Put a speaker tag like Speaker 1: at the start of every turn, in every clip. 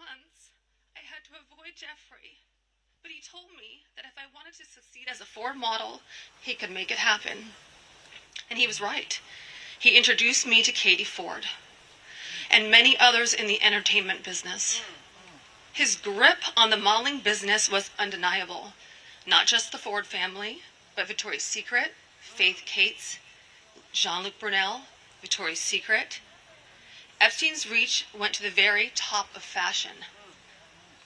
Speaker 1: months, I had to avoid Jeffrey. But he told me that if I wanted to succeed as a Ford model, he could make it happen. And he was right. He introduced me to Katie Ford and many others in the entertainment business. His grip on the modeling business was undeniable. Not just the Ford family, but Victoria's Secret, Faith Cates, Jean-Luc Brunel, Victoria's Secret. Epstein's reach went to the very top of fashion.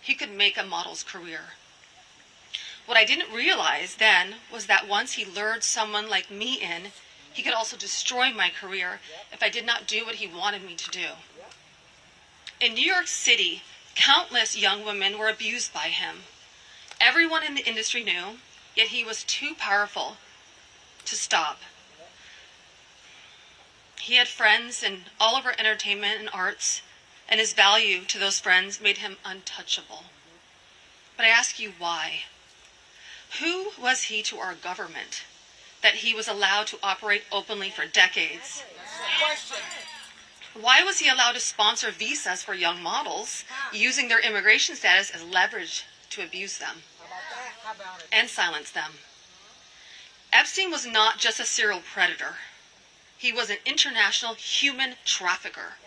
Speaker 1: He could make a model's career. What I didn't realize then was that once he lured someone like me in, he could also destroy my career if I did not do what he wanted me to do. In New York City, countless young women were abused by him. Everyone in the industry knew, yet he was too powerful to stop. He had friends in all over entertainment and arts, and his value to those friends made him untouchable. But I ask you, why? Who was he to our government that he was allowed to operate openly for decades? Why was he allowed to sponsor visas for young models, using their immigration status as leverage to abuse them and silence them? Epstein was not just a serial predator. He was an international human trafficker.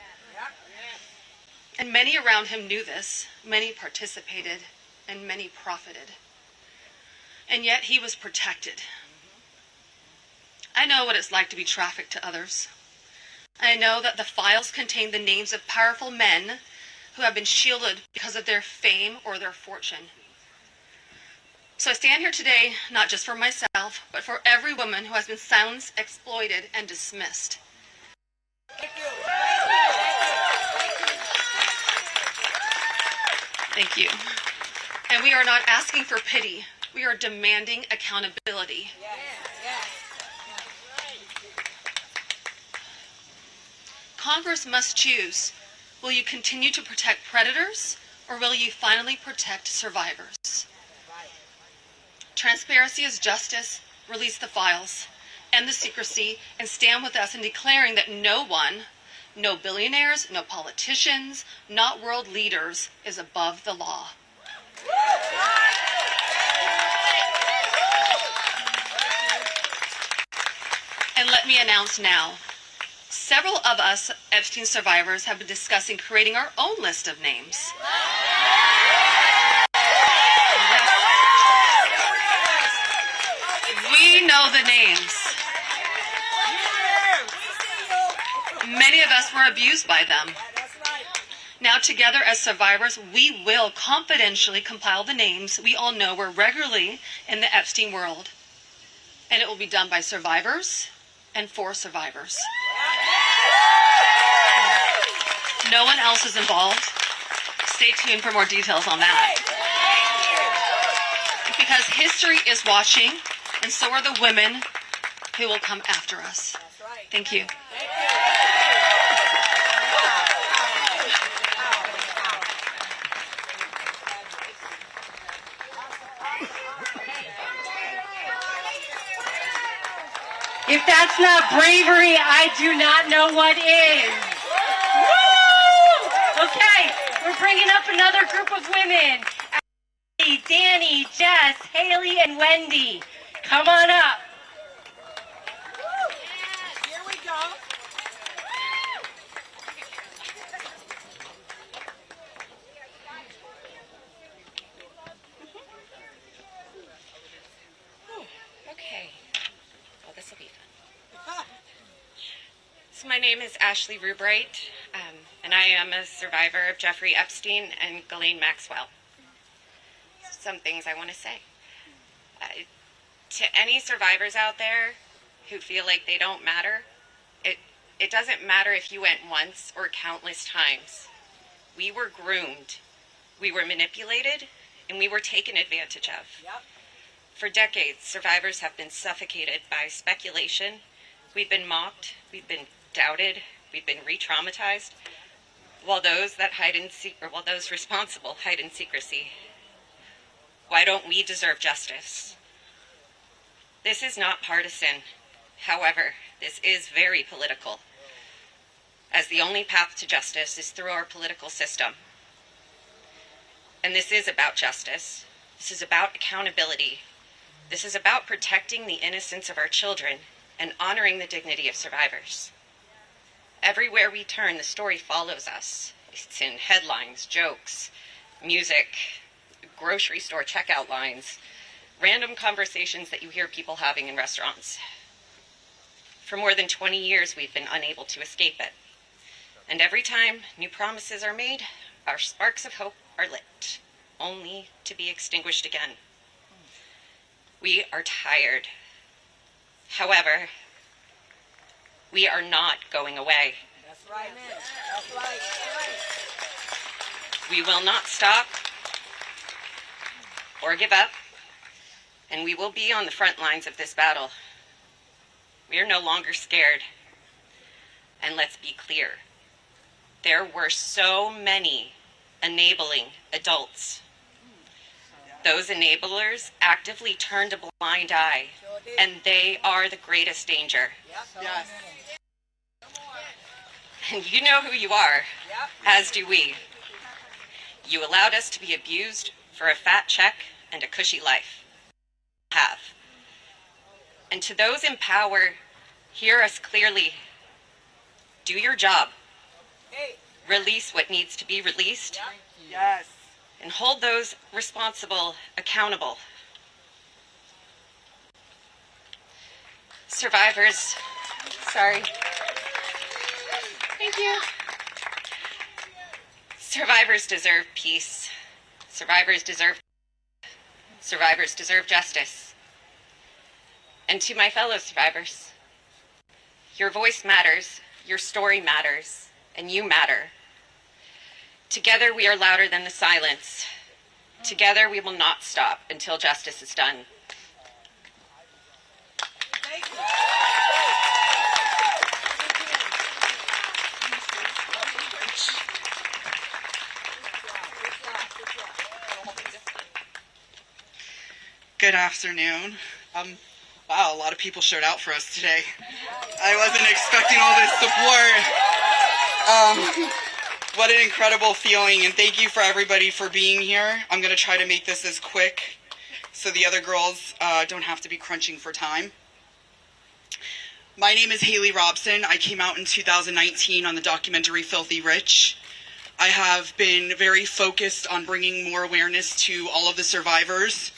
Speaker 1: And many around him knew this. Many participated, and many profited. And yet he was protected. I know what it's like to be trafficked to others. I know that the files contain the names of powerful men who have been shielded because of their fame or their fortune. So I stand here today, not just for myself, but for every woman who has been silenced, exploited, and dismissed. Thank you. And we are not asking for pity. We are demanding accountability. Congress must choose. Will you continue to protect predators, or will you finally protect survivors? Transparency is justice. Release the files, end the secrecy, and stand with us in declaring that no one, no billionaires, no politicians, not world leaders, is above the law. And let me announce now, several of us Epstein survivors have been discussing creating our own list of names. We know the names. Many of us were abused by them. Now together as survivors, we will confidentially compile the names we all know were regularly in the Epstein world. And it will be done by survivors and for survivors. No one else is involved. Stay tuned for more details on that. Because history is watching, and so are the women who will come after us. Thank you.
Speaker 2: If that's not bravery, I do not know what is. Woo! Okay, we're bringing up another group of women. Ashley, Danny, Jess, Haley, and Wendy. Come on up.
Speaker 3: Here we go.
Speaker 4: Okay. Well, this will be fun. So my name is Ashley Rubright, and I am a survivor of Jeffrey Epstein and Ghislaine Maxwell. Some things I want to say. To any survivors out there who feel like they don't matter, it doesn't matter if you went once or countless times. We were groomed, we were manipulated, and we were taken advantage of.
Speaker 3: Yep.
Speaker 4: For decades, survivors have been suffocated by speculation. We've been mocked, we've been doubted, we've been re-traumatized, while those responsible hide in secrecy. Why don't we deserve justice? This is not partisan. However, this is very political, as the only path to justice is through our political system. And this is about justice. This is about accountability. This is about protecting the innocence of our children and honoring the dignity of survivors. Everywhere we turn, the story follows us. It's in headlines, jokes, music, grocery store checkout lines, random conversations that you hear people having in restaurants. For more than 20 years, we've been unable to escape it. And every time new promises are made, our sparks of hope are lit, only to be extinguished again. We are tired. However, we are not going away.
Speaker 3: That's right. That's right.
Speaker 4: We will not stop or give up, and we will be on the front lines of this battle. We are no longer scared. And let's be clear, there were so many enabling adults. Those enablers actively turned a blind eye, and they are the greatest danger.
Speaker 3: Yes.
Speaker 4: And you know who you are, as do we. You allowed us to be abused for a fat check and a cushy life. Have. And to those in power, hear us clearly. Do your job. Release what needs to be released.
Speaker 3: Yes.
Speaker 4: And hold those responsible accountable. Survivors, sorry. Thank you. Survivors deserve peace. Survivors deserve justice. And to my fellow survivors, your voice matters, your story matters, and you matter. Together we are louder than the silence. Together we will not stop until justice is done.
Speaker 5: Good afternoon. Wow, a lot of people showed out for us today. I wasn't expecting all this support. What an incredible feeling, and thank you for everybody for being here. I'm going to try to make this as quick so the other girls don't have to be crunching for time. My name is Haley Robson. I came out in 2019 on the documentary Filthy Rich. I have been very focused on bringing more awareness to all of the survivors.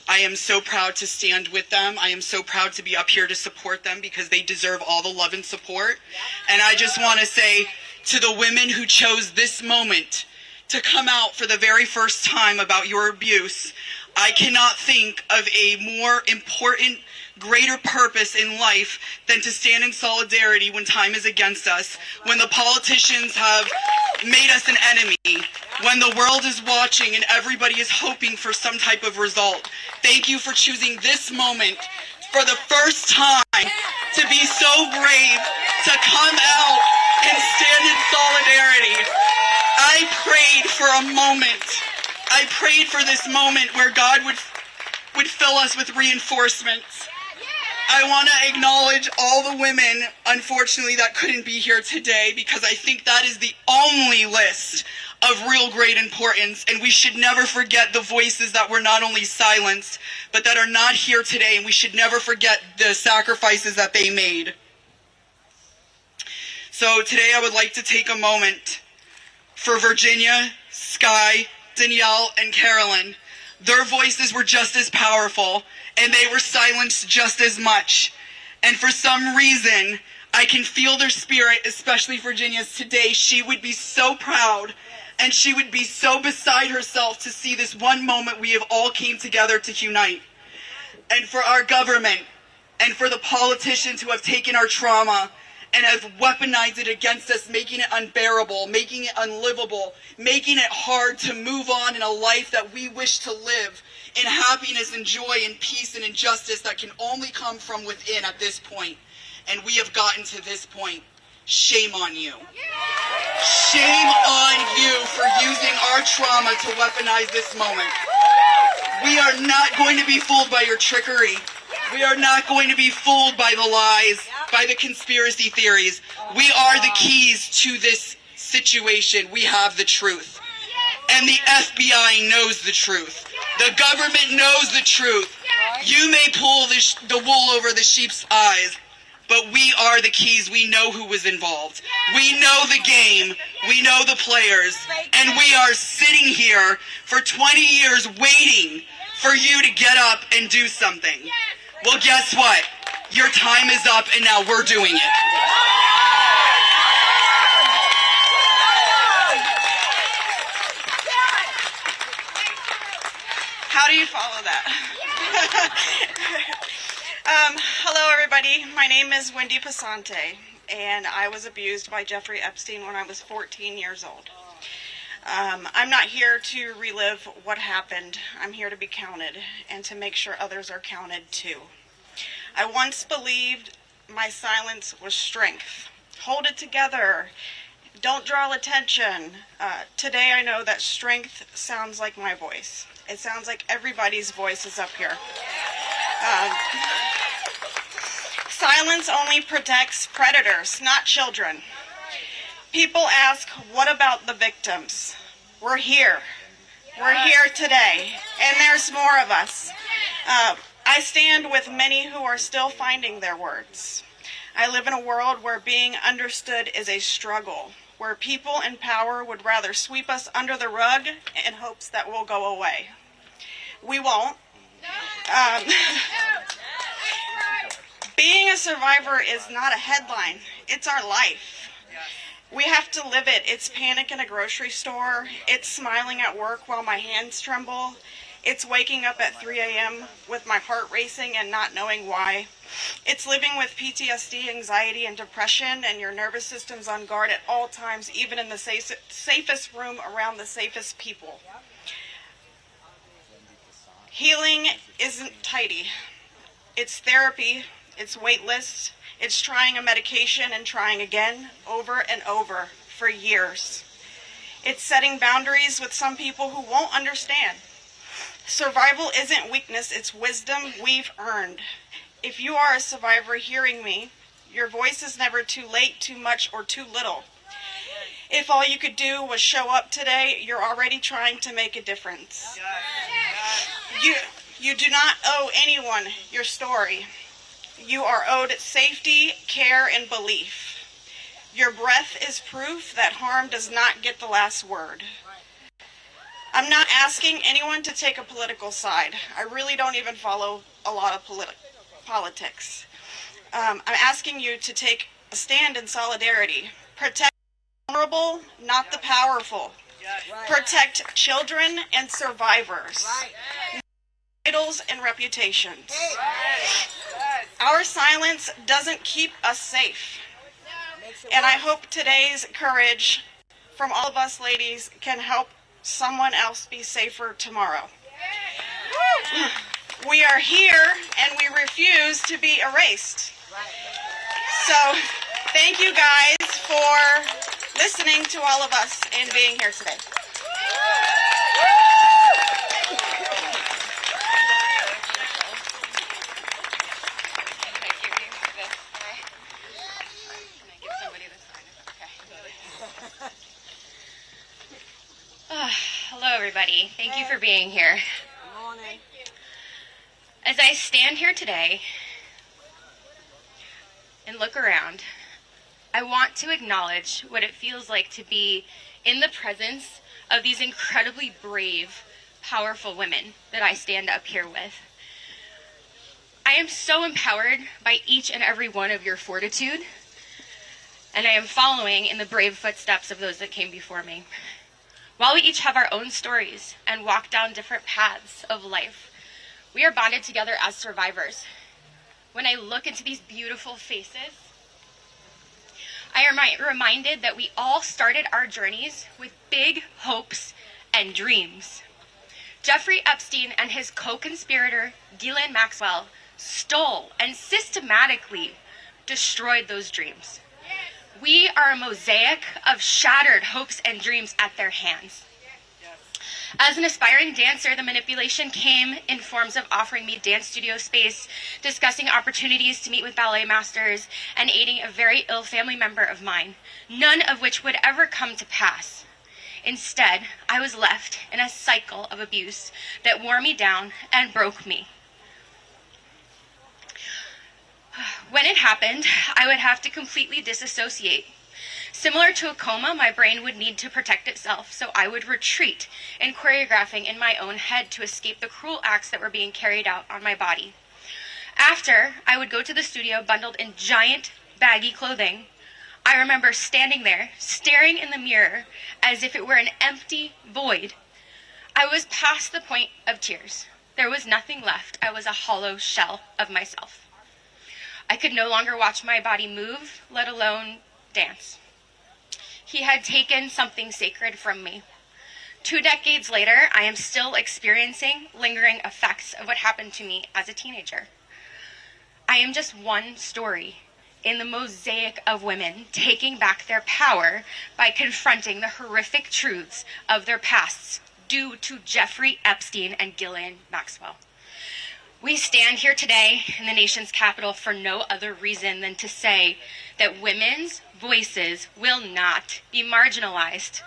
Speaker 5: I am so proud to stand with them. I am so proud to be up here to support them because they deserve all the love and support. And I just want to say to the women who chose this moment to come out for the very first time about your abuse, I cannot think of a more important, greater purpose in life than to stand in solidarity when time is against us, when the politicians have made us an enemy, when the world is watching and everybody is hoping for some type of result. Thank you for choosing this moment for the first time to be so brave to come out and stand in solidarity. I prayed for a moment. I prayed for this moment where God would fill us with reinforcements. I want to acknowledge all the women, unfortunately, that couldn't be here today, because I think that is the only list of real great importance, and we should never forget the voices that were not only silenced, but that are not here today, and we should never forget the sacrifices that they made. So today I would like to take a moment for Virginia, Sky, Danielle, and Carolyn. Their voices were just as powerful, and they were silenced just as much. And for some reason, I can feel their spirit, especially Virginia's today. She would be so proud, and she would be so beside herself to see this one moment we have all came together to unite. And for our government, and for the politicians who have taken our trauma and have weaponized it against us, making it unbearable, making it unlivable, making it hard to move on in a life that we wish to live in happiness and joy and peace and injustice that can only come from within at this point. And we have gotten to this point. Shame on you. Shame on you for using our trauma to weaponize this moment. We are not going to be fooled by your trickery. We are not going to be fooled by the lies, by the conspiracy theories. We are the keys to this situation. We have the truth. and the FBI knows the truth. The government knows the truth. You may pull the wool over the sheep's eyes, but we are the keys. We know who was involved. We know the game. We know the players. And we are sitting here for 20 years waiting for you to get up and do something. Well, guess what? Your time is up, and now we're doing it.
Speaker 6: How do you follow that? Hello, everybody. My name is Wendy Pasante, and I was abused by Jeffrey Epstein when I was 14 years old. I'm not here to relive what happened. I'm here to be counted and to make sure others are counted too. I once believed my silence was strength. Hold it together. Don't draw attention. Today I know that strength sounds like my voice. It sounds like everybody's voice is up here. Silence only protects predators, not children. People ask, what about the victims? We're here. We're here today, and there's more of us. I stand with many who are still finding their words. I live in a world where being understood is a struggle, where people in power would rather sweep us under the rug in hopes that we'll go away. We won't. Being a survivor is not a headline. It's our life. We have to live it. It's panic in a grocery store. It's smiling at work while my hands tremble. It's waking up at 3 a.m. with my heart racing and not knowing why. It's living with PTSD, anxiety, and depression, and your nervous system's on guard at all times, even in the safest room around the safest people. Healing isn't tidy. It's therapy. It's wait lists. It's trying a medication and trying again, over and over, for years. It's setting boundaries with some people who won't understand. Survival isn't weakness, it's wisdom we've earned. If you are a survivor hearing me, your voice is never too late, too much, or too little. If all you could do was show up today, you're already trying to make a difference. You do not owe anyone your story. You are owed safety, care, and belief. Your breath is proof that harm does not get the last word. I'm not asking anyone to take a political side. I really don't even follow a lot of politics. I'm asking you to take a stand in solidarity. Protect the vulnerable, not the powerful. Protect children and survivors. Titles and reputations. Our silence doesn't keep us safe. And I hope today's courage from all of us ladies can help someone else be safer tomorrow. We are here and we refuse to be erased. So thank you guys for listening to all of us and being here today.
Speaker 2: Hello, everybody. Thank you for being here.
Speaker 3: Good morning.
Speaker 2: As I stand here today and look around, I want to acknowledge what it feels like to be in the presence of these incredibly brave, powerful women that I stand up here with. I am so empowered by each and every one of your fortitude, and I am following in the brave footsteps of those that came before me. While we each have our own stories and walk down different paths of life, we are bonded together as survivors. When I look into these beautiful faces, I am reminded that we all started our journeys with big hopes and dreams. Jeffrey Epstein and his co-conspirator, Ghislaine Maxwell, stole and systematically destroyed those dreams. We are a mosaic of shattered hopes and dreams at their hands. As an aspiring dancer, the manipulation came in forms of offering me dance studio space, discussing opportunities to meet with ballet masters, and aiding a very ill family member of mine, none of which would ever come to pass. Instead, I was left in a cycle of abuse that wore me down and broke me. When it happened, I would have to completely disassociate. Similar to a coma, my brain would need to protect itself, so I would retreat in choreographing in my own head to escape the cruel acts that were being carried out on my body. After, I would go to the studio bundled in giant, baggy clothing. I remember standing there, staring in the mirror as if it were an empty void. I was past the point of tears. There was nothing left. I was a hollow shell of myself. I could no longer watch my body move, let alone dance. He had taken something sacred from me. 2 decades later, I am still experiencing lingering effects of what happened to me as a teenager. I am just one story in the mosaic of women taking back their power by confronting the horrific truths of their pasts due to Jeffrey Epstein and Ghislaine Maxwell. We stand here today in the nation's capital for no other reason than to say that women's voices will not be marginalized.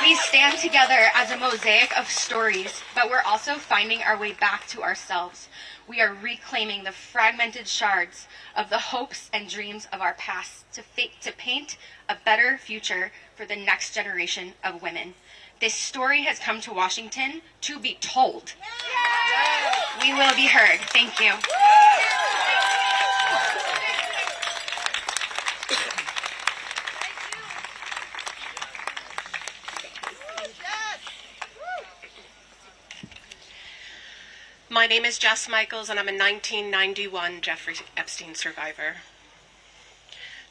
Speaker 2: We stand together as a mosaic of stories, but we're also finding our way back to ourselves. We are reclaiming the fragmented shards of the hopes and dreams of our past to paint a better future for the next generation of women. This story has come to Washington to be told. We will be heard. Thank you.
Speaker 7: My name is Jess Michaels, and I'm a 1991 Jeffrey Epstein survivor.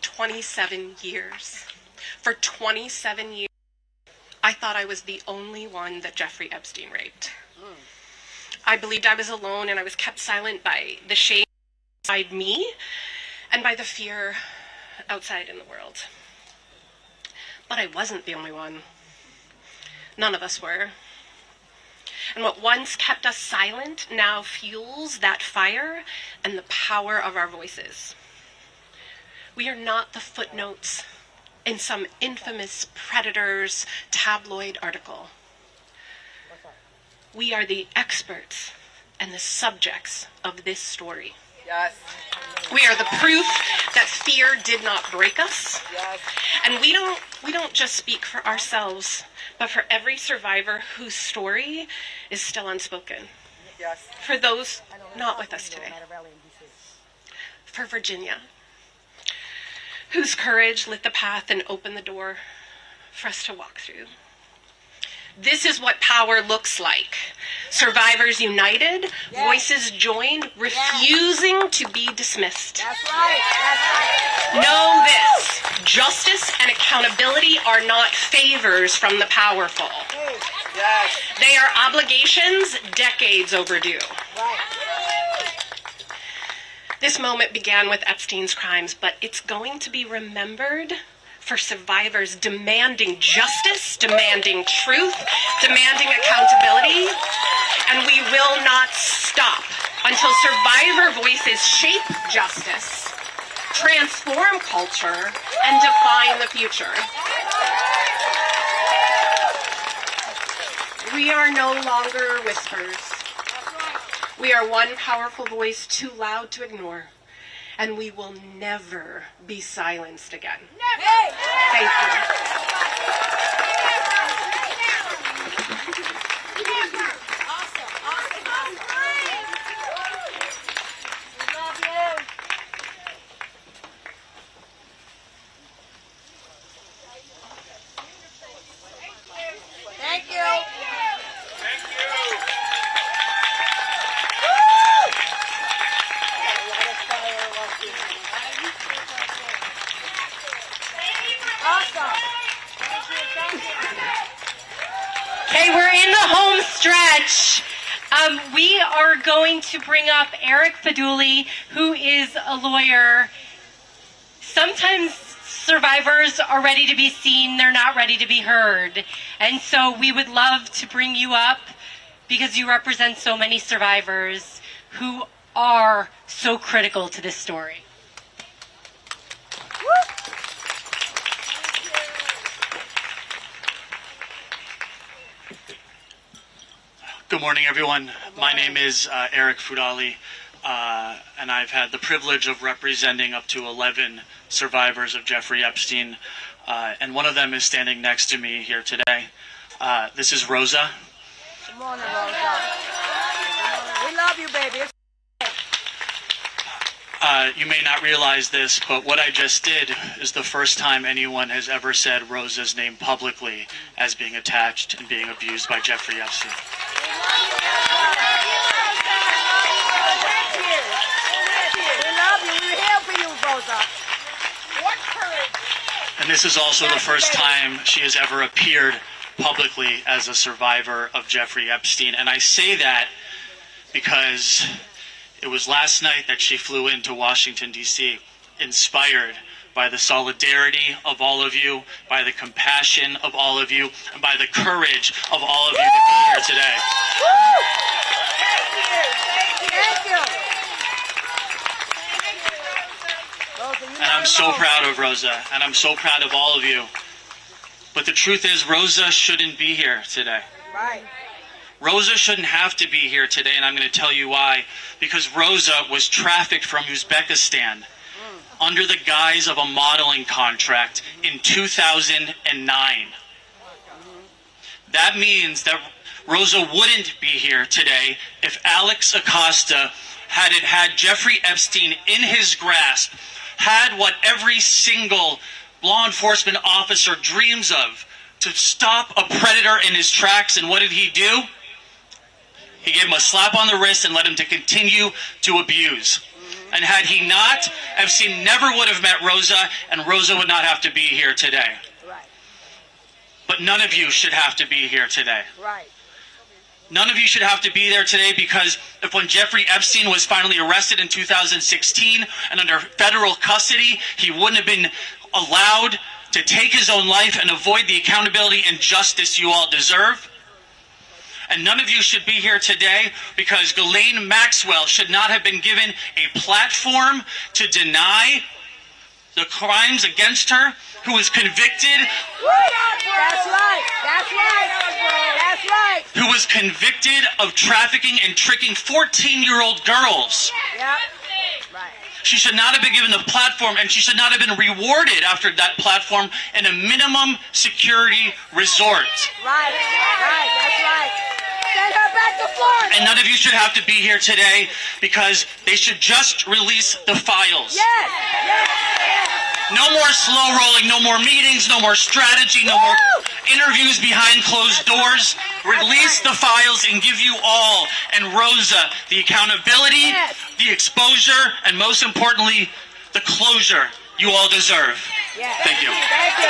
Speaker 7: 27 years. For 27 years, I thought I was the only one that Jeffrey Epstein raped. I believed I was alone, and I was kept silent by the shame inside me and by the fear outside in the world. But I wasn't the only one. None of us were. And what once kept us silent now fuels that fire and the power of our voices. We are not the footnotes in some infamous predator's tabloid article. We are the experts and the subjects of this story.
Speaker 3: Yes.
Speaker 7: We are the proof that fear did not break us.
Speaker 3: Yes.
Speaker 7: And we don't just speak for ourselves, but for every survivor whose story is still unspoken.
Speaker 3: Yes.
Speaker 7: For those not with us today. For Virginia, whose courage lit the path and opened the door for us to walk through. This is what power looks like. Survivors united, voices joined, refusing to be dismissed.
Speaker 3: That's right. That's right.
Speaker 7: Know this, justice and accountability are not favors from the powerful.
Speaker 3: Yes.
Speaker 7: They are obligations decades overdue.
Speaker 3: Right.
Speaker 7: This moment began with Epstein's crimes, but it's going to be remembered for survivors demanding justice, demanding truth, demanding accountability, and we will not stop until survivor voices shape justice, transform culture, and define the future. We are no longer whispers. We are one powerful voice too loud to ignore. And we will never be silenced again. Thank you.
Speaker 3: Thank you.
Speaker 8: Okay, we're in the home stretch. We are going to bring up Eric Faduli, who is a lawyer. Sometimes survivors are ready to be seen, they're not ready to be heard. And so we would love to bring you up because you represent so many survivors who are so critical to this story.
Speaker 9: Good morning, everyone. My name is Eric Fudali, and I've had the privilege of representing up to 11 survivors of Jeffrey Epstein, and one of them is standing next to me here today. This is Rosa.
Speaker 3: Good morning, Rosa. We love you, baby.
Speaker 9: You may not realize this, but what I just did is the first time anyone has ever said Rosa's name publicly as being attached and being abused by Jeffrey Epstein. And this is also the first time she has ever appeared publicly as a survivor of Jeffrey Epstein. And I say that because it was last night that she flew into Washington, D.C., inspired by the solidarity of all of you, by the compassion of all of you, and by the courage of all of you to be here today.
Speaker 3: Thank you.
Speaker 9: And I'm so proud of Rosa, and I'm so proud of all of you. But the truth is, Rosa shouldn't be here today.
Speaker 3: Right.
Speaker 9: Rosa shouldn't have to be here today, and I'm going to tell you why. Because Rosa was trafficked from Uzbekistan under the guise of a modeling contract in 2009. That means that Rosa wouldn't be here today if Alex Acosta hadn't had Jeffrey Epstein in his grasp, had what every single law enforcement officer dreams of, to stop a predator in his tracks. And what did he do? He gave him a slap on the wrist and let him to continue to abuse. And had he not, Epstein never would have met Rosa, and Rosa would not have to be here today.
Speaker 3: Right.
Speaker 9: But none of you should have to be here today.
Speaker 3: Right.
Speaker 9: None of you should have to be there today, because if when Jeffrey Epstein was finally arrested in 2016 and under federal custody, he wouldn't have been allowed to take his own life and avoid the accountability and justice you all deserve. And none of you should be here today because Ghislaine Maxwell should not have been given a platform to deny the crimes against her, who was convicted.
Speaker 3: That's right. That's right. That's right.
Speaker 9: Who was convicted of trafficking and tricking 14-year-old girls.
Speaker 3: Yep. Right.
Speaker 9: She should not have been given a platform, and she should not have been rewarded after that platform in a minimum security resort.
Speaker 3: Right. Right. That's right. Send her back to Florida.
Speaker 9: And none of you should have to be here today because they should just release the files.
Speaker 3: Yes. Yes. Yes.
Speaker 9: No more slow rolling, no more meetings, no more strategy, no more interviews behind closed doors. Release the files and give you all and Rosa the accountability, the exposure, and most importantly, the closure you all deserve.
Speaker 3: Yes.
Speaker 9: Thank you.
Speaker 3: Thank you.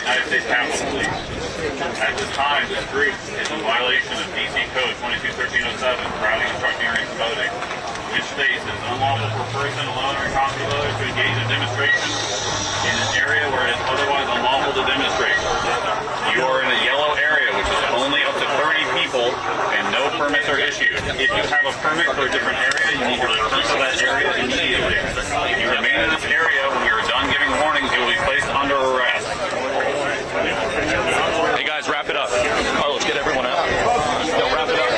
Speaker 10: United States Capitol Police. At this time, this group is in violation of DC Code 221307, crowding, obstructing, or exposing, which states it is unlawful for a person alone or in concert with others to engage in demonstration in an area where it is otherwise unlawful to demonstrate. You are in a yellow area, which is only up to 30 people, and no permits are issued. If you have a permit for a different area, you need to return to that area immediately. If you remain in this area when you are done giving warnings, you will be placed under arrest.
Speaker 11: Hey guys, wrap it up. Carlos, get everyone out. Go, wrap it up.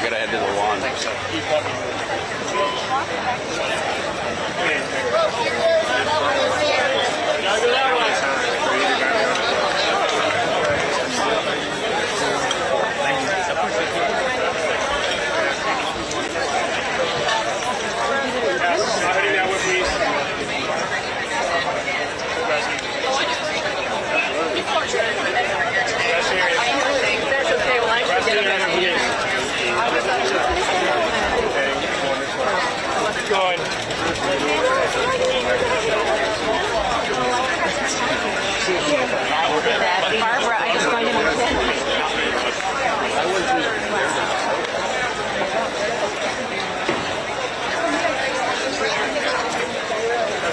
Speaker 11: gotta head to the lawn.
Speaker 12: Going.
Speaker 3: Barbara, I just going
Speaker 12: to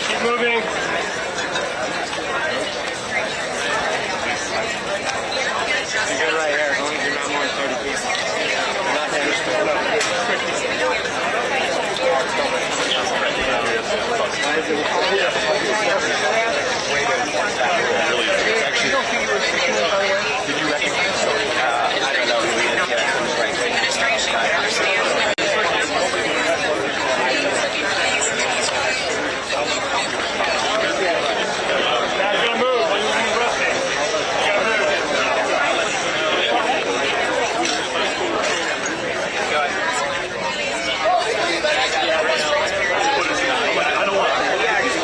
Speaker 12: keep moving. You get right here, as long as you're not more than 30 feet. You're not
Speaker 11: Did you recognize? I don't know who he is.
Speaker 4: Administration understands.
Speaker 12: I don't want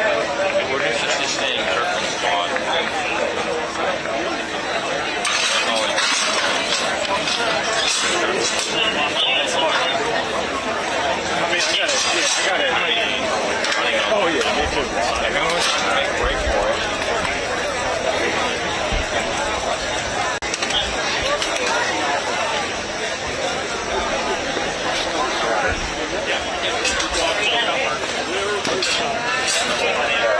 Speaker 11: We're just staying circumscribed.
Speaker 12: I got it. Oh yeah, me too. Everyone's trying to make a break for it. Yeah.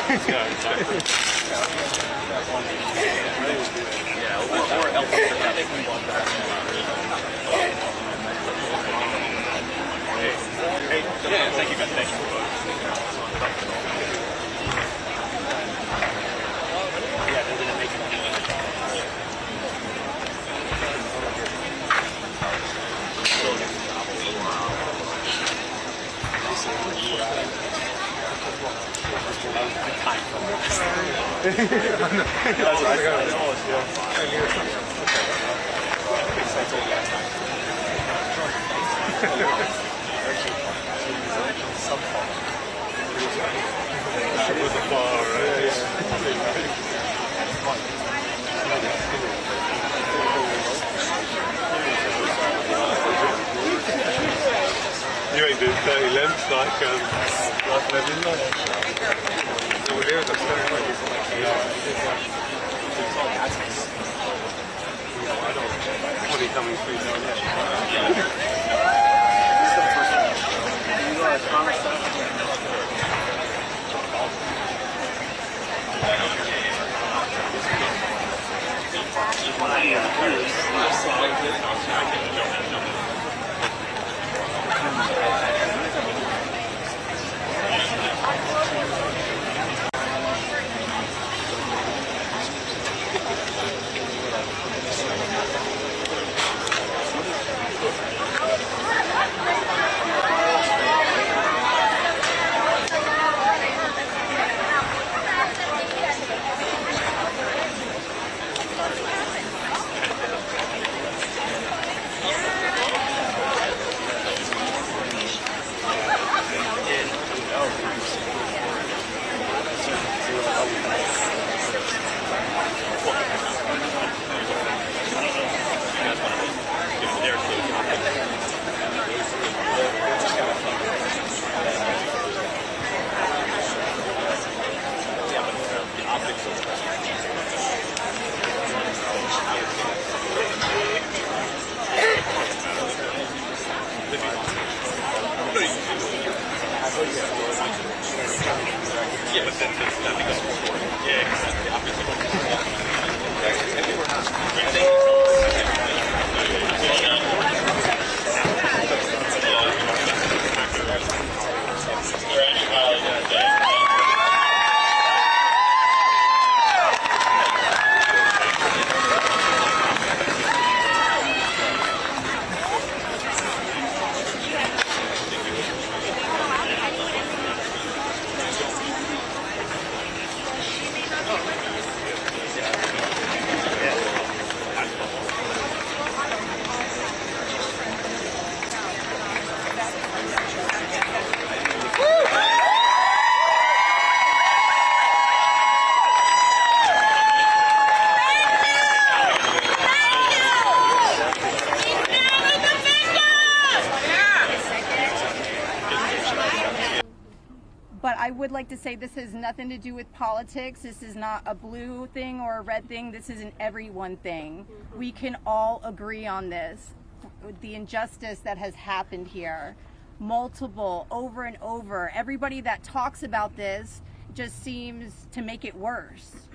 Speaker 11: Thank you, guys. Thank you.
Speaker 13: You ain't doing 30 lengths like Levin, like. So we're here at the start, like, what are you coming through down there? This is the first one. You are a Thomas Massie.
Speaker 14: But I would like to say this has nothing to do with politics. This is not a blue thing or a red thing. This is an everyone thing. We can all agree on this. The injustice that has happened here, multiple, over and over. Everybody that talks about this just seems to make it worse.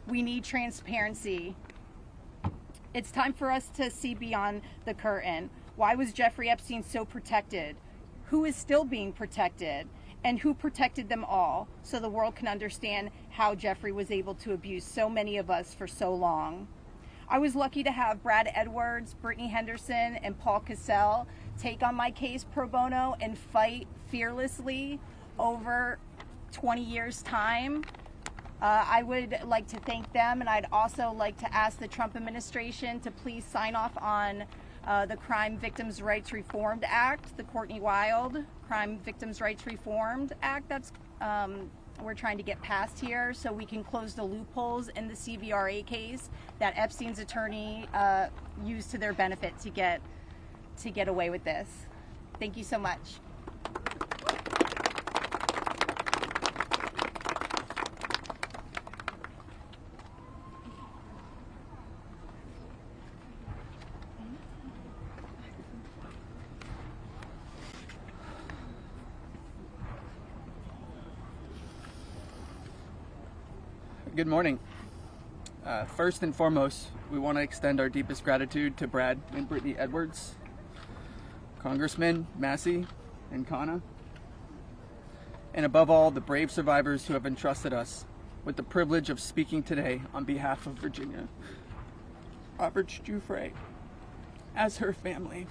Speaker 14: We need transparency. It's time for us to see beyond the curtain. Why was Jeffrey Epstein so protected? Who is still being protected? And who protected them all, so the world can understand how Jeffrey was able to abuse so many of us for so long. I was lucky to have Brad Edwards, Brittany Henderson, and Paul Cassell take on my case pro bono and fight fearlessly over 20 years' time. I would like to thank them, and I'd also like to ask the Trump administration to please sign off on the Crime Victims' Rights Reformed Act, the Courtney Wild Crime Victims' Rights Reformed Act that's we're trying to get past here so we can close the loopholes in the CVRA case that Epstein's attorney used to their benefit to get away with this. Thank you so much.
Speaker 15: Good morning. First and foremost, we want to extend our deepest gratitude to Brad and Brittany Edwards, Congressman Massie and Khanna, and above all, the brave survivors who have entrusted us with the privilege of speaking today on behalf of Virginia. Robert Giuffre, as her family.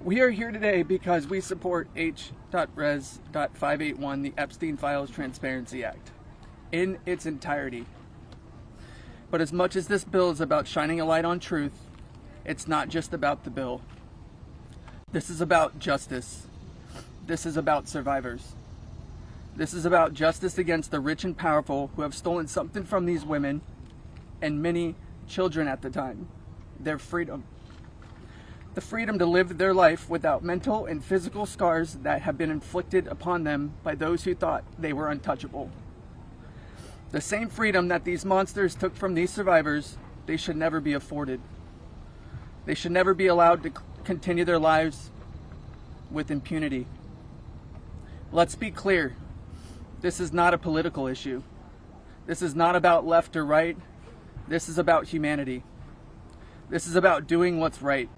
Speaker 15: We are here today because we support H.Res.581, the Epstein Files Transparency Act, in its entirety. But as much as this bill is about shining a light on truth, it's not just about the bill. This is about justice. This is about survivors. This is about justice against the rich and powerful who have stolen something from these women and many children at the time, their freedom. The freedom to live their life without mental and physical scars that have been inflicted upon them by those who thought they were untouchable. The same freedom that these monsters took from these survivors, they should never be afforded. They should never be allowed to continue their lives with impunity. Let's be clear. This is not a political issue. This is not about left or right. This is about humanity. This is about doing what's right.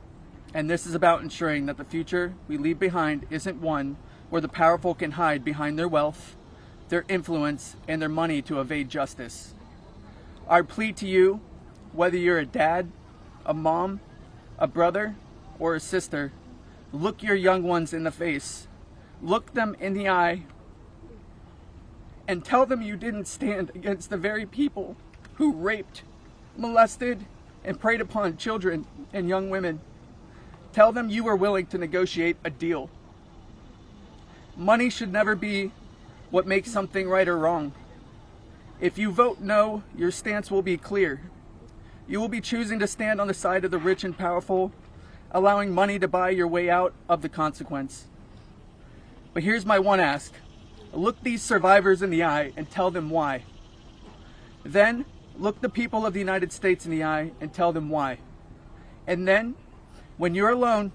Speaker 15: And this is about ensuring that the future we leave behind isn't one where the powerful can hide behind their wealth, their influence, and their money to evade justice. Our plea to you, whether you're a dad, a mom, a brother, or a sister, look your young ones in the face, look them in the eye, and tell them you didn't stand against the very people who raped, molested, and preyed upon children and young women. Tell them you were willing to negotiate a deal. Money should never be what makes something right or wrong. If you vote no, your stance will be clear. You will be choosing to stand on the side of the rich and powerful, allowing money to buy your way out of the consequence. But here's my one ask. Look these survivors in the eye and tell them why. Then, look the people of the United States in the eye and tell them why. And then, when you're alone,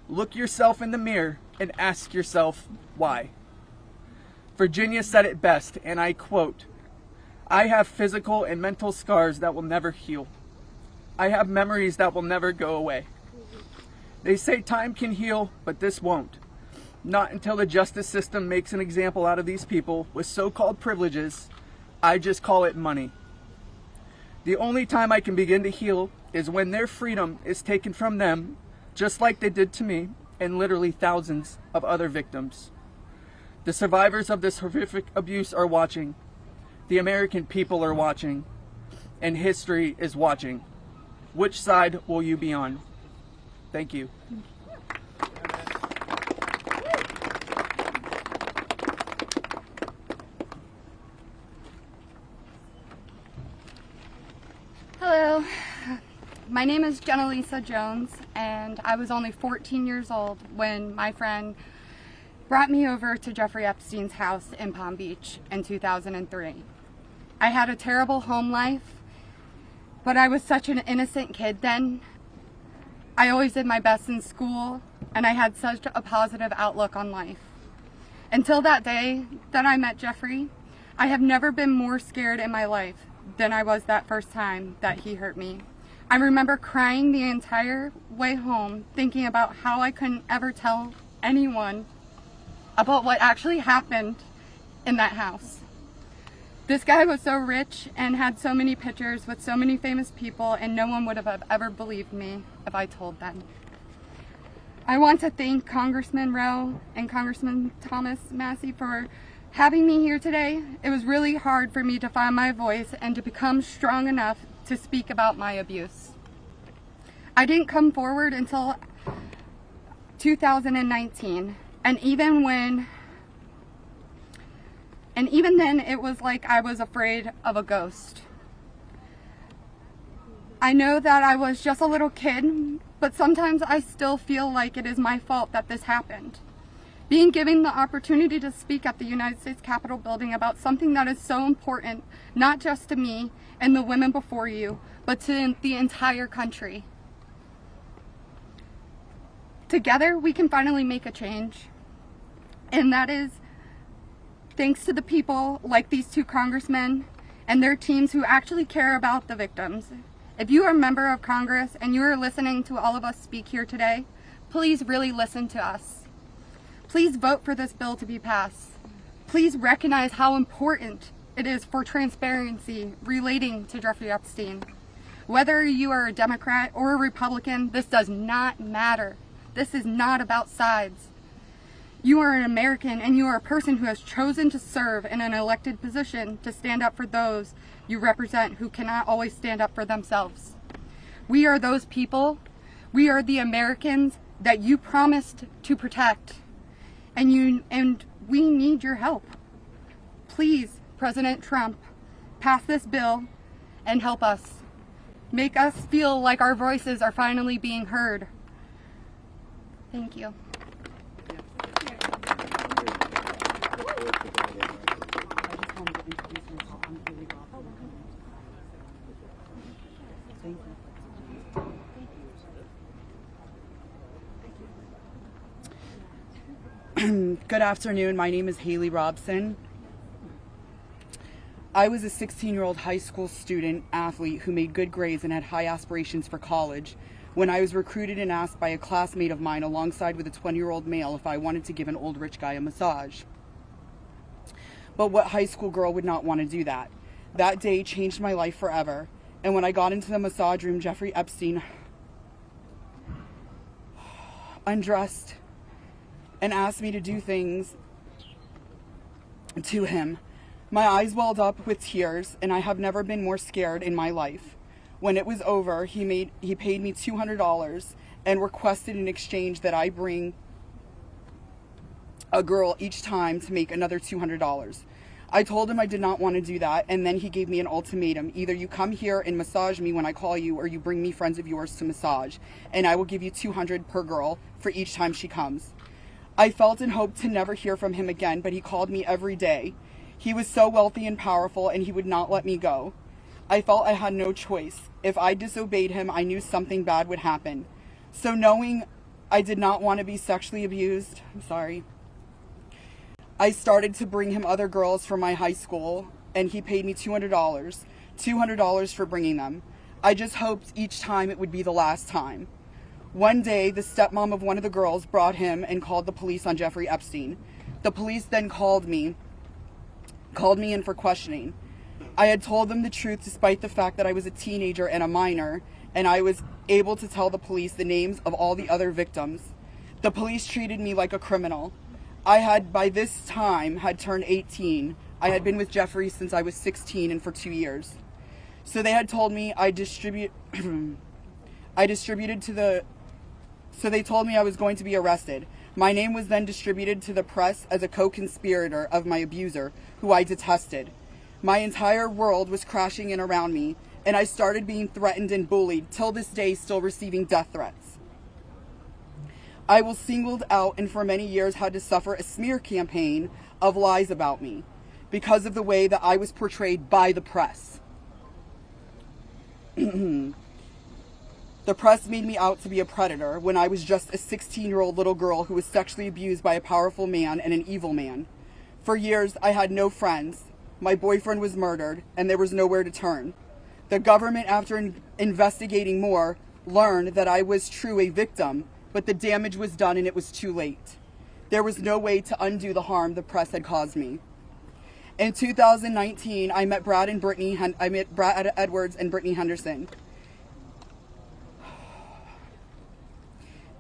Speaker 15: look yourself in the mirror and ask yourself why. Virginia said it best, and I quote, "I have physical and mental scars that will never heal. I have memories that will never go away. They say time can heal, but this won't. Not until the justice system makes an example out of these people with so-called privileges. I just call it money. The only time I can begin to heal is when their freedom is taken from them, just like they did to me and literally thousands of other victims. The survivors of this horrific abuse are watching. The American people are watching. And history is watching. Which side will you be on?" Thank you.
Speaker 16: Hello, my name is Jenna Lisa Jones, and I was only 14 years old when my friend brought me over to Jeffrey Epstein's house in Palm Beach in 2003. I had a terrible home life, but I was such an innocent kid then. I always did my best in school, and I had such a positive outlook on life. Until that day that I met Jeffrey, I have never been more scared in my life than I was that first time that he hurt me. I remember crying the entire way home, thinking about how I couldn't ever tell anyone about what actually happened in that house. This guy was so rich and had so many pictures with so many famous people, and no one would have ever believed me if I told them. I want to thank Congressman Ro and Congressman Thomas Massie for having me here today. It was really hard for me to find my voice and to become strong enough to speak about my abuse. I didn't come forward until 2019, and even when And even then, it was like I was afraid of a ghost. I know that I was just a little kid, but sometimes I still feel like it is my fault that this happened. Being given the opportunity to speak at the United States Capitol building about something that is so important, not just to me and the women before you, but to the entire country. Together, we can finally make a change. And that is thanks to the people like these two congressmen and their teams who actually care about the victims. If you are a member of Congress and you are listening to all of us speak here today, please really listen to us. Please vote for this bill to be passed. Please recognize how important it is for transparency relating to Jeffrey Epstein. Whether you are a Democrat or a Republican, this does not matter. This is not about sides. You are an American and you are a person who has chosen to serve in an elected position to stand up for those you represent who cannot always stand up for themselves. We are those people. We are the Americans that you promised to protect. And we need your help. Please, President Trump, pass this bill and help us. Make us feel like our voices are finally being heard. Thank you.
Speaker 5: Good afternoon. My name is Haley Robson. I was a 16-year-old high school student athlete who made good grades and had high aspirations for college when I was recruited and asked by a classmate of mine alongside with a 20-year-old male if I wanted to give an old rich guy a massage. But what high school girl would not want to do that? That day changed my life forever. And when I got into the massage room, Jeffrey Epstein undressed and asked me to do things to him. My eyes welled up with tears, and I have never been more scared in my life. When it was over, he paid me $200 and requested in exchange that I bring a girl each time to make another $200. I told him I did not want to do that, and then he gave me an ultimatum. Either you come here and massage me when I call you, or you bring me friends of yours to massage, and I will give you $200 per girl for each time she comes. I felt and hoped to never hear from him again, but he called me every day. He was so wealthy and powerful, and he would not let me go. I felt I had no choice. If I disobeyed him, I knew something bad would happen. So knowing I did not want to be sexually abused, I started to bring him other girls from my high school, and he paid me $200 for bringing them. I just hoped each time it would be the last time. One day, the stepmom of one of the girls brought him and called the police on Jeffrey Epstein. The police then called me in for questioning. I had told them the truth despite the fact that I was a teenager and a minor, and I was able to tell the police the names of all the other victims. The police treated me like a criminal. I had, by this time, had turned 18. I had been with Jeffrey since I was 16 and for 2 years. So they had told me So they told me I was going to be arrested. My name was then distributed to the press as a co-conspirator of my abuser, who I detested. My entire world was crashing in around me, and I started being threatened and bullied, till this day still receiving death threats. I was singled out and for many years had to suffer a smear campaign of lies about me because of the way that I was portrayed by the press. The press made me out to be a predator when I was just a 16-year-old little girl who was sexually abused by a powerful man and an evil man. For years, I had no friends. My boyfriend was murdered, and there was nowhere to turn. The government, after investigating more, learned that I was true a victim, but the damage was done and it was too late. There was no way to undo the harm the press had caused me. In 2019, I met Brad Edwards and Brittany Henderson.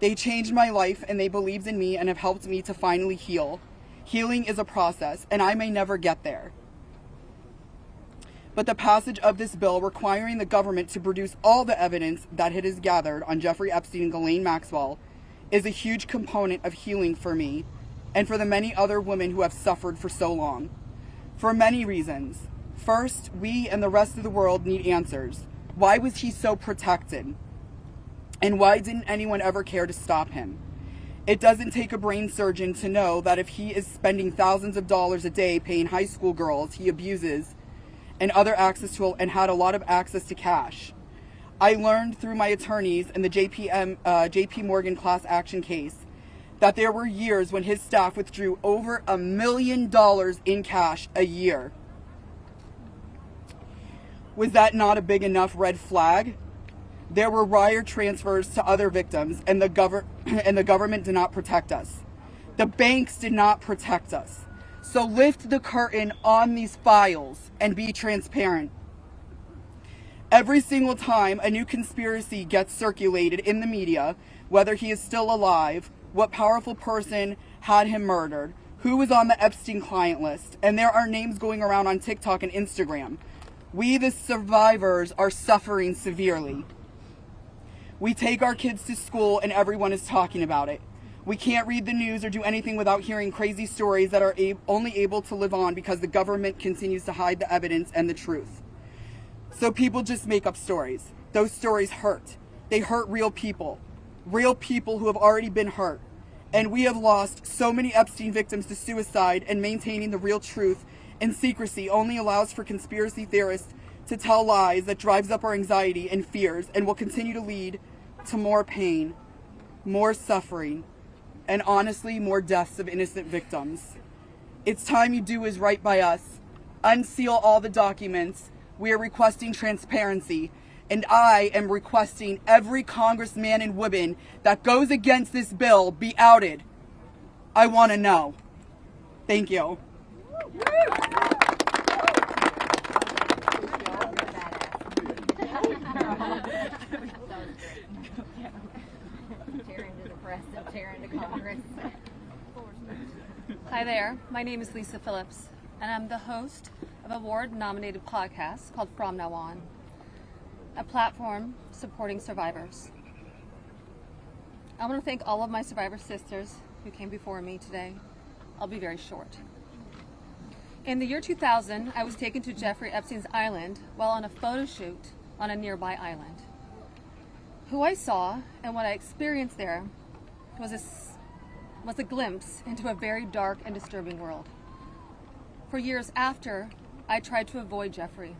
Speaker 5: They changed my life and they believed in me and have helped me to finally heal. Healing is a process, and I may never get there. But the passage of this bill requiring the government to produce all the evidence that it has gathered on Jeffrey Epstein and Ghislaine Maxwell is a huge component of healing for me and for the many other women who have suffered for so long. For many reasons. First, we and the rest of the world need answers. Why was he so protected? And why didn't anyone ever care to stop him? It doesn't take a brain surgeon to know that if he is spending thousands of dollars a day paying high school girls he abuses and had a lot of access to cash. I learned through my attorneys in the JP Morgan class action case that there were years when his staff withdrew over $1 million in cash a year. Was that not a big enough red flag? There were wire transfers to other victims, and the government did not protect us. The banks did not protect us. So lift the curtain on these files and be transparent. Every single time a new conspiracy gets circulated in the media, whether he is still alive, what powerful person had him murdered, who was on the Epstein client list, and there are names going around on TikTok and Instagram, we, the survivors, are suffering severely. We take our kids to school and everyone is talking about it. We can't read the news or do anything without hearing crazy stories that are only able to live on because the government continues to hide the evidence and the truth. So people just make up stories. Those stories hurt. They hurt real people who have already been hurt. And we have lost so many Epstein victims to suicide, and maintaining the real truth and secrecy only allows for conspiracy theorists to tell lies that drives up our anxiety and fears and will continue to lead to more pain, more suffering, and honestly, more deaths of innocent victims. It's time you do is right by us. Unseal all the documents. We are requesting transparency, and I am requesting every congressman and woman that goes against this bill be outed. I want to know. Thank you.
Speaker 1: Hi there, my name is Lisa Phillips, and I'm the host of a award-nominated podcast called From Now On, a platform supporting survivors. I want to thank all of my survivor sisters who came before me today. I'll be very short. In the year 2000, I was taken to Jeffrey Epstein's island while on a photo shoot on a nearby island. Who I saw and what I experienced there was a glimpse into a very dark and disturbing world. For years after, I tried to avoid Jeffrey,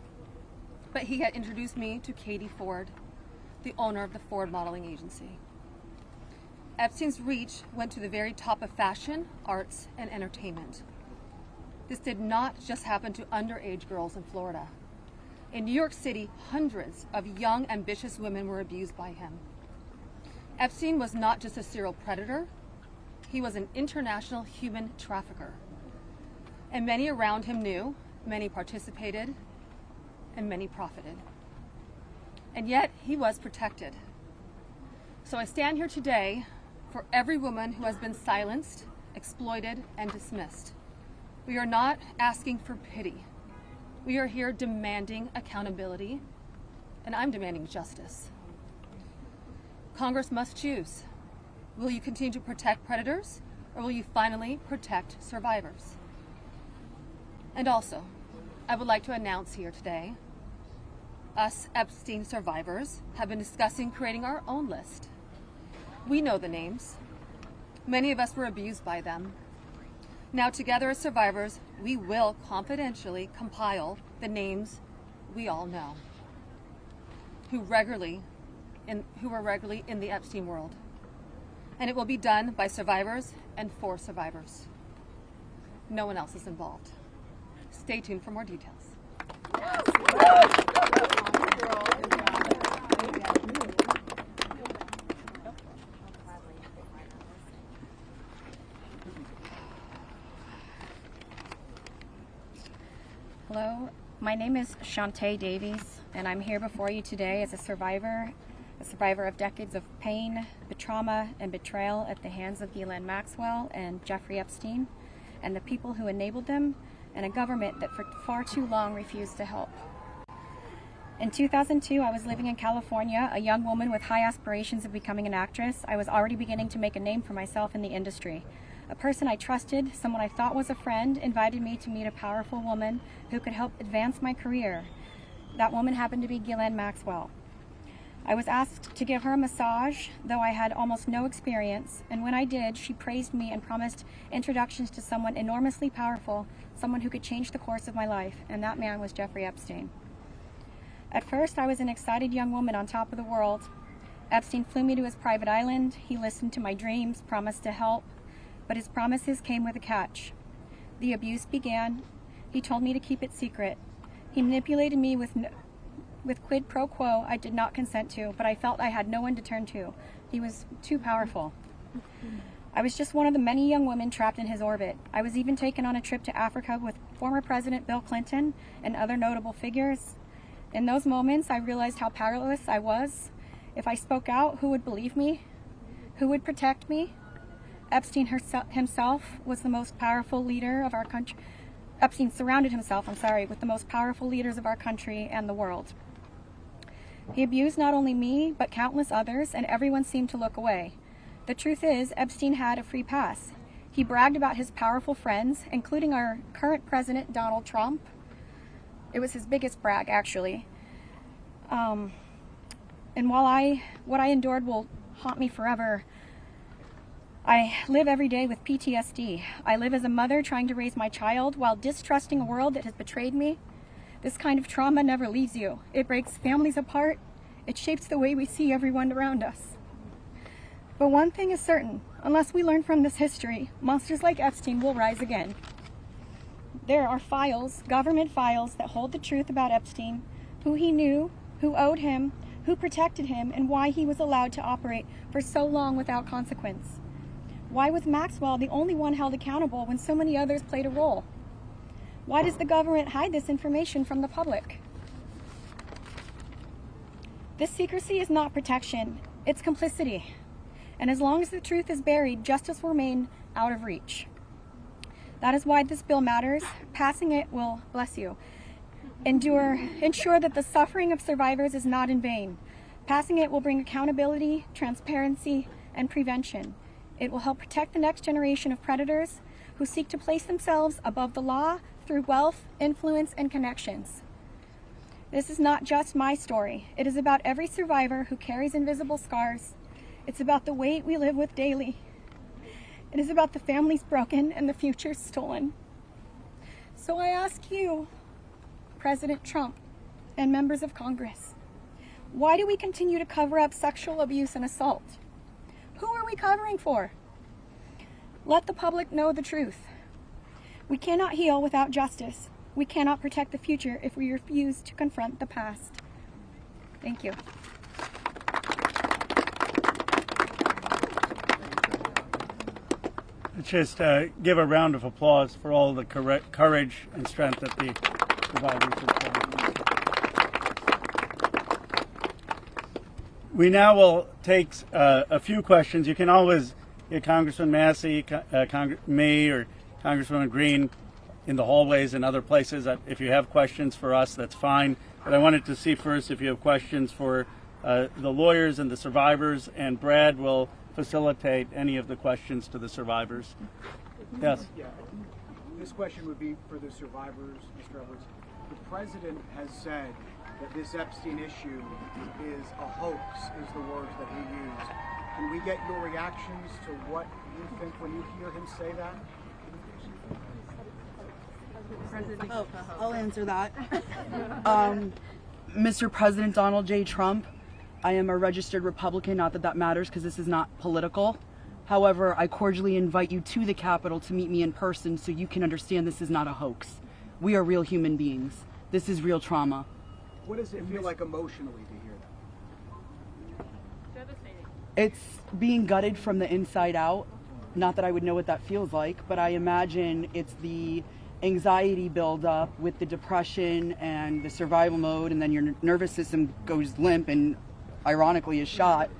Speaker 1: but he had introduced me to Katie Ford, the owner of the Ford modeling agency. Epstein's reach went to the very top of fashion, arts, and entertainment. This did not just happen to underage girls in Florida. In New York City, hundreds of young, ambitious women were abused by him. Epstein was not just a serial predator, he was an international human trafficker. And many around him knew, many participated, and many profited. And yet, he was protected. So I stand here today for every woman who has been silenced, exploited, and dismissed. We are not asking for pity. We are here demanding accountability, and I'm demanding justice. Congress must choose. Will you continue to protect predators, or will you finally protect survivors? And also, I would like to announce here today, us Epstein survivors have been discussing creating our own list. We know the names. Many of us were abused by them. Now together as survivors, we will confidentially compile the names we all know who were regularly in the Epstein world. And it will be done by survivors and for survivors. No one else is involved. Stay tuned for more details.
Speaker 17: Hello, my name is Shantae Davies, and I'm here before you today as a survivor of decades of pain, trauma, and betrayal at the hands of Ghislaine Maxwell and Jeffrey Epstein, and the people who enabled them, and a government that for far too long refused to help. In 2002, I was living in California, a young woman with high aspirations of becoming an actress. I was already beginning to make a name for myself in the industry. A person I trusted, someone I thought was a friend, invited me to meet a powerful woman who could help advance my career. That woman happened to be Ghislaine Maxwell. I was asked to give her a massage, though I had almost no experience, and when I did, she praised me and promised introductions to someone enormously powerful, someone who could change the course of my life, and that man was Jeffrey Epstein. At first, I was an excited young woman on top of the world. Epstein flew me to his private island. He listened to my dreams, promised to help, but his promises came with a catch. The abuse began. He told me to keep it secret. He manipulated me with quid pro quo I did not consent to, but I felt I had no one to turn to. He was too powerful. I was just one of the many young women trapped in his orbit. I was even taken on a trip to Africa with former President Bill Clinton and other notable figures. In those moments, I realized how powerless I was. If I spoke out, who would believe me? Who would protect me? Epstein himself was the most powerful leader of our country. Epstein surrounded himself, with the most powerful leaders of our country and the world. He abused not only me, but countless others, and everyone seemed to look away. The truth is, Epstein had a free pass. He bragged about his powerful friends, including our current president, Donald Trump. It was his biggest brag, actually. And while what I endured will haunt me forever, I live every day with PTSD. I live as a mother trying to raise my child while distrusting a world that has betrayed me. This kind of trauma never leaves you. It breaks families apart. It shapes the way we see everyone around us. But one thing is certain, unless we learn from this history, monsters like Epstein will rise again. There are files, government files, that hold the truth about Epstein, who he knew, who owed him, who protected him, and why he was allowed to operate for so long without consequence. Why was Maxwell the only one held accountable when so many others played a role? Why does the government hide this information from the public? This secrecy is not protection, it's complicity. And as long as the truth is buried, justice will remain out of reach. That is why this bill matters. Passing it will, bless you, ensure that the suffering of survivors is not in vain. Passing it will bring accountability, transparency, and prevention. It will help protect the next generation of predators who seek to place themselves above the law through wealth, influence, and connections. This is not just my story. It is about every survivor who carries invisible scars. It's about the weight we live with daily. It is about the families broken and the futures stolen. So I ask you, President Trump and members of Congress, why do we continue to cover up sexual abuse and assault? Who are we covering for? Let the public know the truth. We cannot heal without justice. We cannot protect the future if we refuse to confront the past. Thank you.
Speaker 18: Let's just give a round of applause for all the courage and strength that the survivors have shown. We now will take a few questions. You can always get Congressman Massie, me, or Congresswoman Green in the hallways and other places. If you have questions for us, that's fine. But I wanted to see first if you have questions for the lawyers and the survivors, and Brad will facilitate any of the questions to the survivors. Yes?
Speaker 19: Yeah. This question would be for the survivors, Mr. Edwards. The president has said that this Epstein issue is a hoax, is the words that he used. Can we get your reactions to what you think when you hear him say that?
Speaker 20: I'll answer that. Mr. President Donald J. Trump, I am a registered Republican, not that that matters because this is not political. However, I cordially invite you to the Capitol to meet me in person so you can understand this is not a hoax. We are real human beings. This is real trauma.
Speaker 19: What does it feel like emotionally to hear that?
Speaker 20: It's being gutted from the inside out. Not that I would know what that feels like, but I imagine it's the anxiety buildup with the depression and the survival mode, and then your nervous system goes limp and ironically is shot,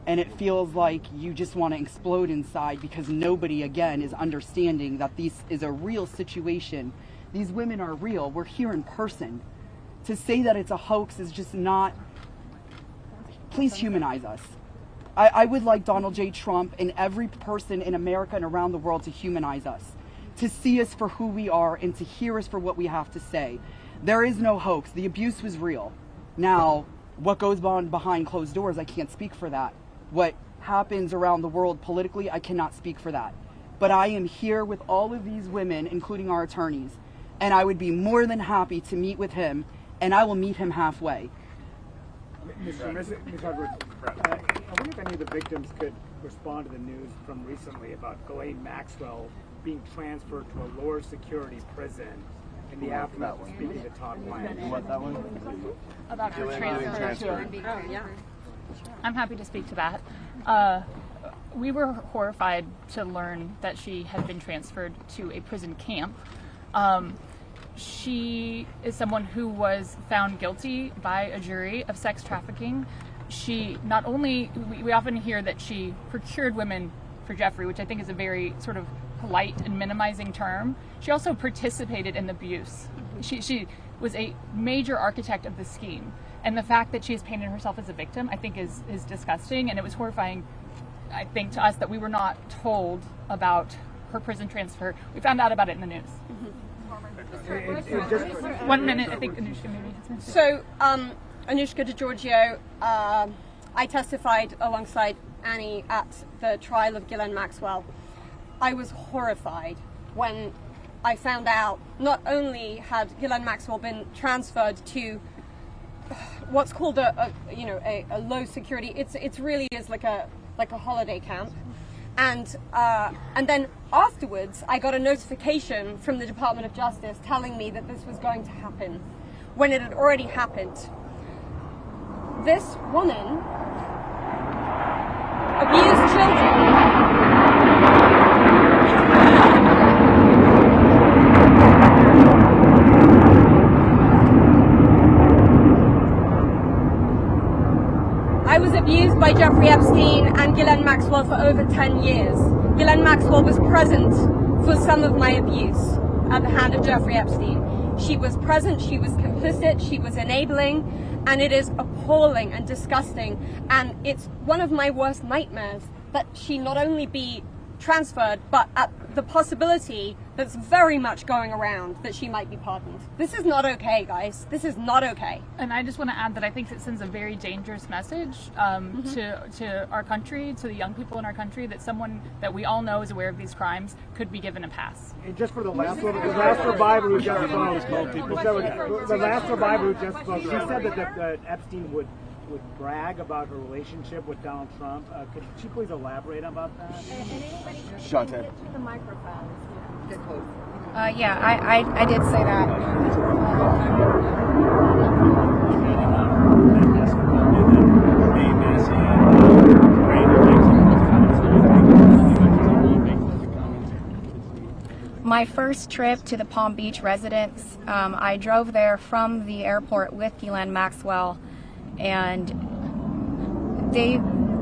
Speaker 20: and it feels like you just want to explode inside because nobody, again, is understanding that this is a real situation. These women are real. We're here in person. To say that it's a hoax is just not... Please humanize us. I would like Donald J. Trump and every person in America and around the world to humanize us, to see us for who we are and to hear us for what we have to say. There is no hoax. The abuse was real. Now, what goes on behind closed doors, I can't speak for that. What happens around the world politically, I cannot speak for that. But I am here with all of these women, including our attorneys, and I would be more than happy to meet with him, and I will meet him halfway.
Speaker 19: Ms. Edwards, I wonder if any of the victims could respond to the news from recently about Ghislaine Maxwell being transferred to a lower security prison in the aftermath of speaking to Todd Blank.
Speaker 18: You want that one?
Speaker 21: About her transfer.
Speaker 19: Oh, yeah.
Speaker 21: I'm happy to speak to that. We were horrified to learn that she had been transferred to a prison camp. She is someone who was found guilty by a jury of sex trafficking. She not only, we often hear that she procured women for Jeffrey, which I think is a very sort of polite and minimizing term. She also participated in the abuse. She was a major architect of the scheme. And the fact that she has painted herself as a victim, I think is disgusting. And it was horrifying, I think, to us that we were not told about her prison transfer. We found out about it in the news. 1 minute, I think Anushka maybe has mentioned.
Speaker 22: So, Anushka DeGiorgio, I testified alongside Annie at the trial of Ghislaine Maxwell. I was horrified when I found out not only had Ghislaine Maxwell been transferred to what's called a low security. It's really is like a holiday camp. And then afterwards, I got a notification from the Department of Justice telling me that this was going to happen when it had already happened. This woman abused children. I was abused by Jeffrey Epstein and Ghislaine Maxwell for over 10 years. Ghislaine Maxwell was present for some of my abuse at the hand of Jeffrey Epstein. She was present, she was complicit, she was enabling, and it is appalling and disgusting. And it's one of my worst nightmares that she not only be transferred, but at the possibility that's very much going around that she might be pardoned. This is not okay, guys. This is not okay.
Speaker 21: And I just want to add that I think it sends a very dangerous message to our country, to the young people in our country, that someone that we all know is aware of these crimes could be given a pass.
Speaker 19: And just for the last survivor who just spoke, she said that Epstein would brag about her relationship with Donald Trump. Could she please elaborate about that?
Speaker 12: Shante.
Speaker 22: The microphone.
Speaker 17: Yeah, I did say that. My first trip to the Palm Beach residence, I drove there from the airport with Ghislaine Maxwell, and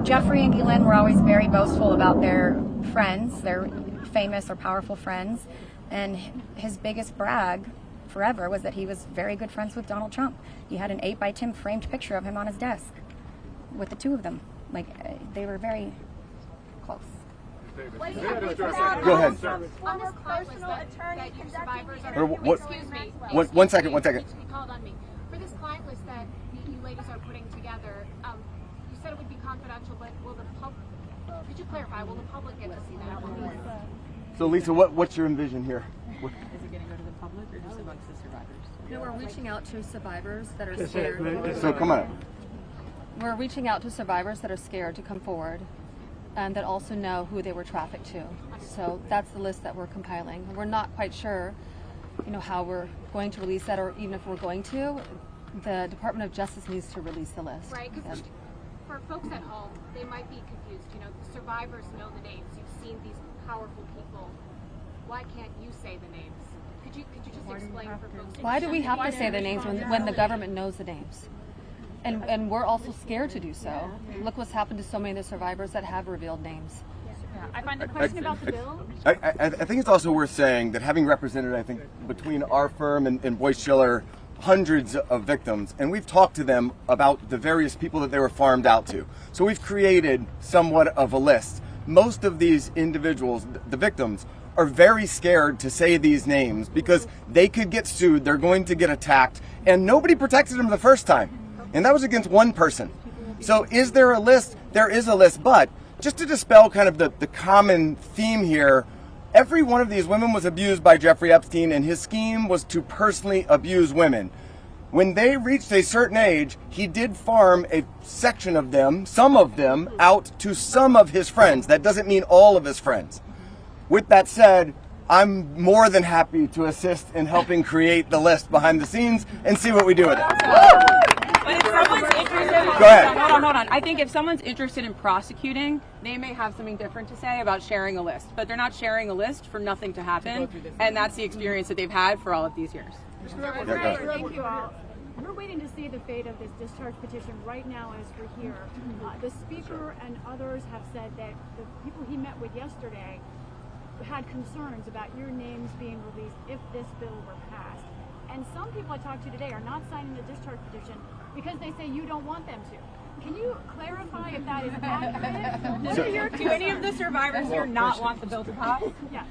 Speaker 17: Jeffrey and Ghislaine were always very boastful about their friends, their famous or powerful friends, and his biggest brag forever was that he was very good friends with Donald Trump. He had an 8x10 framed picture of him on his desk with the two of them. Like, they were very close.
Speaker 12: Go ahead.
Speaker 22: On his personal attorney
Speaker 12: Excuse me. One second.
Speaker 23: He called on me. For this client list that you ladies are putting together, you said it would be confidential, but will the public, could you clarify, will the public get to see that?
Speaker 12: So Lisa, what's your envision here?
Speaker 24: Is it going to go to the public or just amongst the survivors?
Speaker 25: No, we're reaching out to survivors that are scared.
Speaker 12: So come on.
Speaker 25: We're reaching out to survivors that are scared to come forward and that also know who they were trafficked to. So that's the list that we're compiling. We're not quite sure, how we're going to release that, or even if we're going to. The Department of Justice needs to release the list.
Speaker 23: Right, because for folks at home, they might be confused. The survivors know the names. You've seen these powerful people. Why can't you say the names? Could you just explain for folks?
Speaker 25: Why do we have to say the names when the government knows the names? And we're also scared to do so. Look what's happened to so many of the survivors that have revealed names.
Speaker 21: I find the question about the bill.
Speaker 12: I think it's also worth saying that having represented, I think, between our firm and Boyce Schiller,
Speaker 2: hundreds of victims, and we've talked to them about the various people that they were farmed out to. So we've created somewhat of a list. Most of these individuals, the victims, are very scared to say these names because they could get sued, they're going to get attacked, and nobody protected them the first time. And that was against one person. So is there a list? There is a list, but just to dispel kind of the common theme here, every one of these women was abused by Jeffrey Epstein, and his scheme was to personally abuse women. When they reached a certain age, he did farm a section of them, some of them, out to some of his friends. That doesn't mean all of his friends. With that said, I'm more than happy to assist in helping create the list behind the scenes and see what we do with it.
Speaker 6: But if someone's interested,
Speaker 2: Go ahead.
Speaker 6: Hold on. I think if someone's interested in prosecuting, they may have something different to say about sharing a list. But they're not sharing a list for nothing to happen, and that's the experience that they've had for all of these years.
Speaker 7: Thank you all. We're waiting to see the fate of this discharge petition right now as we're here. The speaker and others have said that the people he met with yesterday had concerns about your names being released if this bill were passed. And some people I talked to today are not signing the discharge petition because they say you don't want them to. Can you clarify if that is accurate?
Speaker 6: Do any of the survivors here not want the bill to pass?
Speaker 7: Yeah.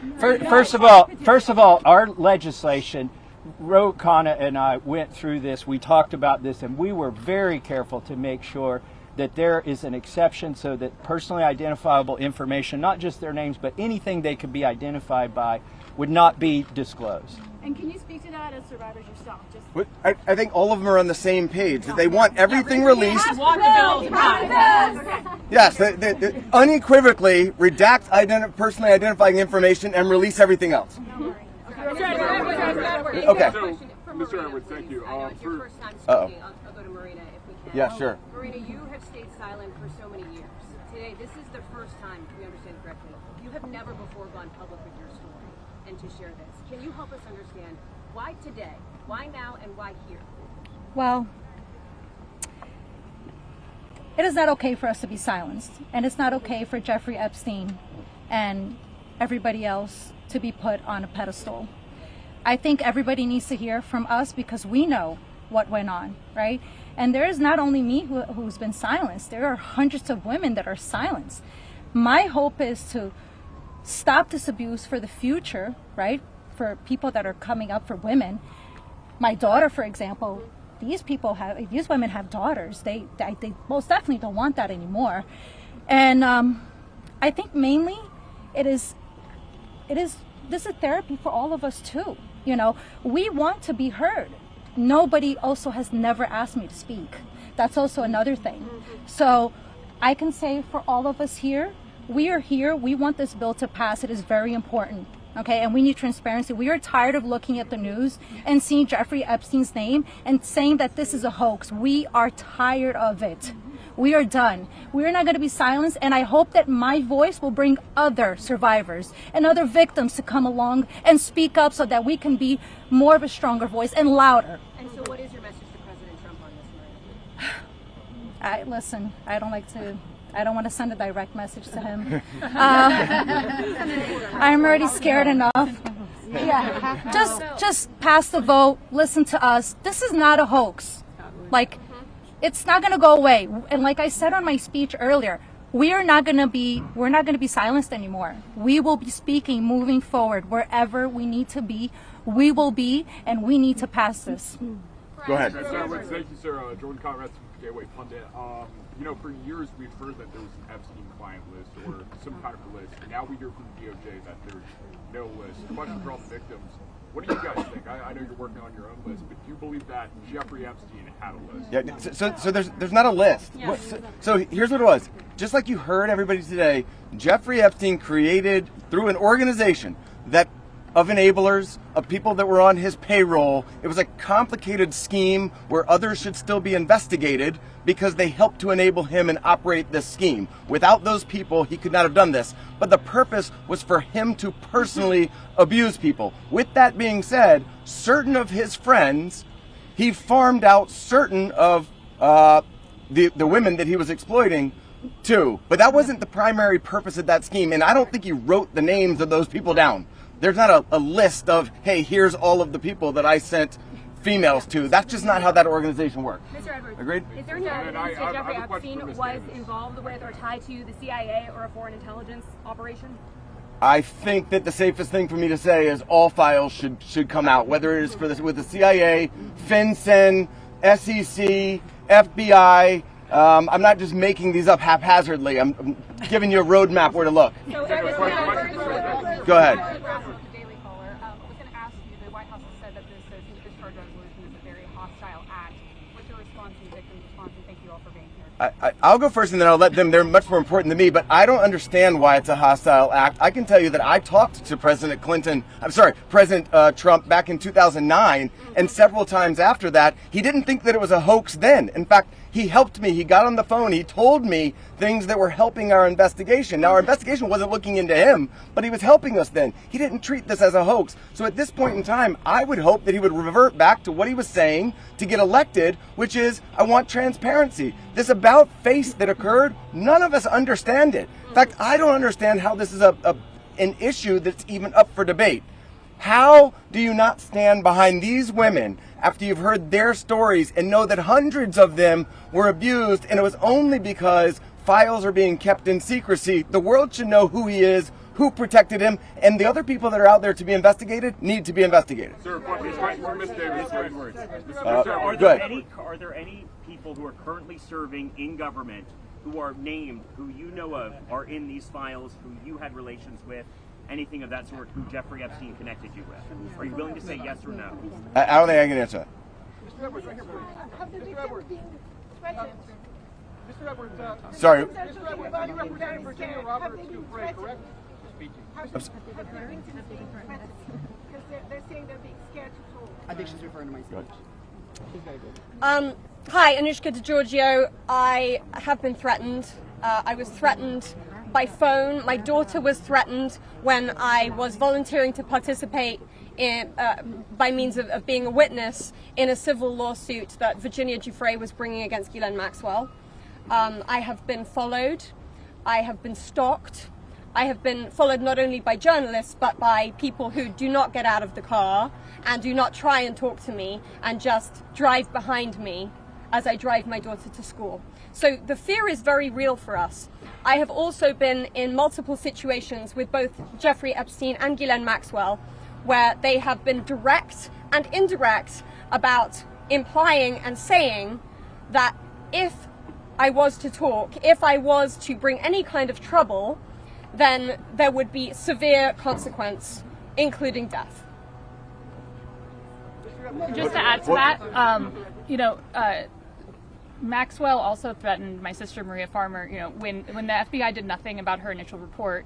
Speaker 8: First of all, our legislation, Ro Khanna and I went through this, we talked about this, and we were very careful to make sure that there is an exception so that personally identifiable information, not just their names, but anything they could be identified by, would not be disclosed.
Speaker 7: And can you speak to that as survivors yourself?
Speaker 2: I think all of them are on the same page, that they want everything released. Yes, they unequivocally redact personally identifying information and release everything else. Okay.
Speaker 9: So, Mr. Edwards, thank you.
Speaker 26: It's your first time speaking. I'll go to Marina if we can.
Speaker 2: Yeah, sure.
Speaker 26: Marina, you have stayed silent for so many years. Today, this is the first time, if we understand correctly, you have never before gone public with your story and to share this. Can you help us understand why today, why now, and why here?
Speaker 27: Well, it is not okay for us to be silenced, and it's not okay for Jeffrey Epstein and everybody else to be put on a pedestal. I think everybody needs to hear from us because we know what went on, right? And there is not only me who's been silenced, there are hundreds of women that are silenced. My hope is to stop this abuse for the future, right? For people that are coming up, for women. My daughter, for example, these women have daughters. They most definitely don't want that anymore. And I think mainly this is therapy for all of us too. You know, we want to be heard. Nobody also has never asked me to speak. That's also another thing. So I can say for all of us here, we are here. We want this bill to pass. It is very important. Okay, and we need transparency. We are tired of looking at the news and seeing Jeffrey Epstein's name and saying that this is a hoax. We are tired of it. We are done. We are not going to be silenced, and I hope that my voice will bring other survivors and other victims to come along and speak up so that we can be more of a stronger voice and louder.
Speaker 26: And so what is your message to President Trump on this, Marina?
Speaker 27: Listen, I don't want to send a direct message to him. I'm already scared enough. Yeah, just pass the vote, listen to us. This is not a hoax. Like, it's not going to go away. And like I said on my speech earlier, we're not going to be silenced anymore. We will be speaking moving forward. Wherever we need to be, we will be, and we need to pass this.
Speaker 2: Go ahead.
Speaker 9: Thank you, sir. Jordan Conrad from Gateway Pundit. You know, for years we've heard that there was an Epstein client list or some kind of list. Now we hear from the DOJ that there's no list. The question for all the victims, what do you guys think? I know you're working on your own list, but do you believe that Jeffrey Epstein had a list?
Speaker 2: Yeah, so there's not a list. Yeah. So here's what it was. Just like you heard everybody today, Jeffrey Epstein created, through an organization that of enablers, of people that were on his payroll. It was a complicated scheme where others should still be investigated because they helped to enable him and operate this scheme. Without those people, he could not have done this. But the purpose was for him to personally abuse people. With that being said, certain of his friends, he farmed out certain of the women that he was exploiting too. But that wasn't the primary purpose of that scheme. And I don't think he wrote the names of those people down. There's not a list of, hey, here's all of the people that I sent females to. That's just not how that organization works.
Speaker 3: Mr. Edwards,
Speaker 2: Agreed?
Speaker 3: Is there any evidence that Jeffrey Epstein was involved with or tied to the CIA or a foreign intelligence operation?
Speaker 2: I think that the safest thing for me to say is all files should come out, whether it is for with the CIA, FinCEN, SEC, FBI. I'm not just making these up haphazardly. I'm giving you a roadmap where to look.
Speaker 21: So,
Speaker 2: go ahead.
Speaker 21: Daily Caller. I was going to ask you, the White House has said that this discharge resolution is a very hostile act. What's your response to the victim's response? And thank you all for being here.
Speaker 2: I'll go first and then I'll let them. They're much more important than me, but I don't understand why it's a hostile act. I can tell you that I talked to President Trump back in 2009, and several times after that, he didn't think that it was a hoax then. In fact, he helped me. He got on the phone. He told me things that were helping our investigation. Now, our investigation wasn't looking into him, but he was helping us then. He didn't treat this as a hoax. So at this point in time, I would hope that he would revert back to what he was saying to get elected, which is, I want transparency. This about face that occurred, none of us understand it. In fact, I don't understand how this is an issue that's even up for debate. How do you not stand behind these women after you've heard their stories and know that hundreds of them were abused, and it was only because files are being kept in secrecy? The world should know who he is, who protected him, and the other people that are out there to be investigated need to be investigated.
Speaker 9: Sir, Mr. Davis,
Speaker 4: are there any people who are currently serving in government who are named, who you know of, are in these files, who you had relations with, anything of that sort, who Jeffrey Epstein connected you with? Are you willing to say yes or no?
Speaker 2: I don't think I can answer that.
Speaker 19: Mr. Edwards, right here, please. Mr. Edwards. Mr. Edwards,
Speaker 2: sorry.
Speaker 19: Mr. Edwards, you represent Virginia Roberts Dufresne, correct?
Speaker 7: Because they're saying they're being scared to talk.
Speaker 20: I think she's referring to my speech.
Speaker 22: Hi, Anushka DiGiorgio. I have been threatened. I was threatened by phone. My daughter was threatened when I was volunteering to participate in, by means of being a witness in a civil lawsuit that Virginia Giuffre was bringing against Ghislaine Maxwell. I have been followed. I have been stalked. I have been followed not only by journalists, but by people who do not get out of the car and do not try and talk to me and just drive behind me as I drive my daughter to school. So the fear is very real for us. I have also been in multiple situations with both Jeffrey Epstein and Ghislaine Maxwell, where they have been direct and indirect about implying and saying that if I was to talk, if I was to bring any kind of trouble, then there would be severe consequence, including death.
Speaker 21: Just to add to that, Maxwell also threatened my sister Maria Farmer. When the FBI did nothing about her initial report,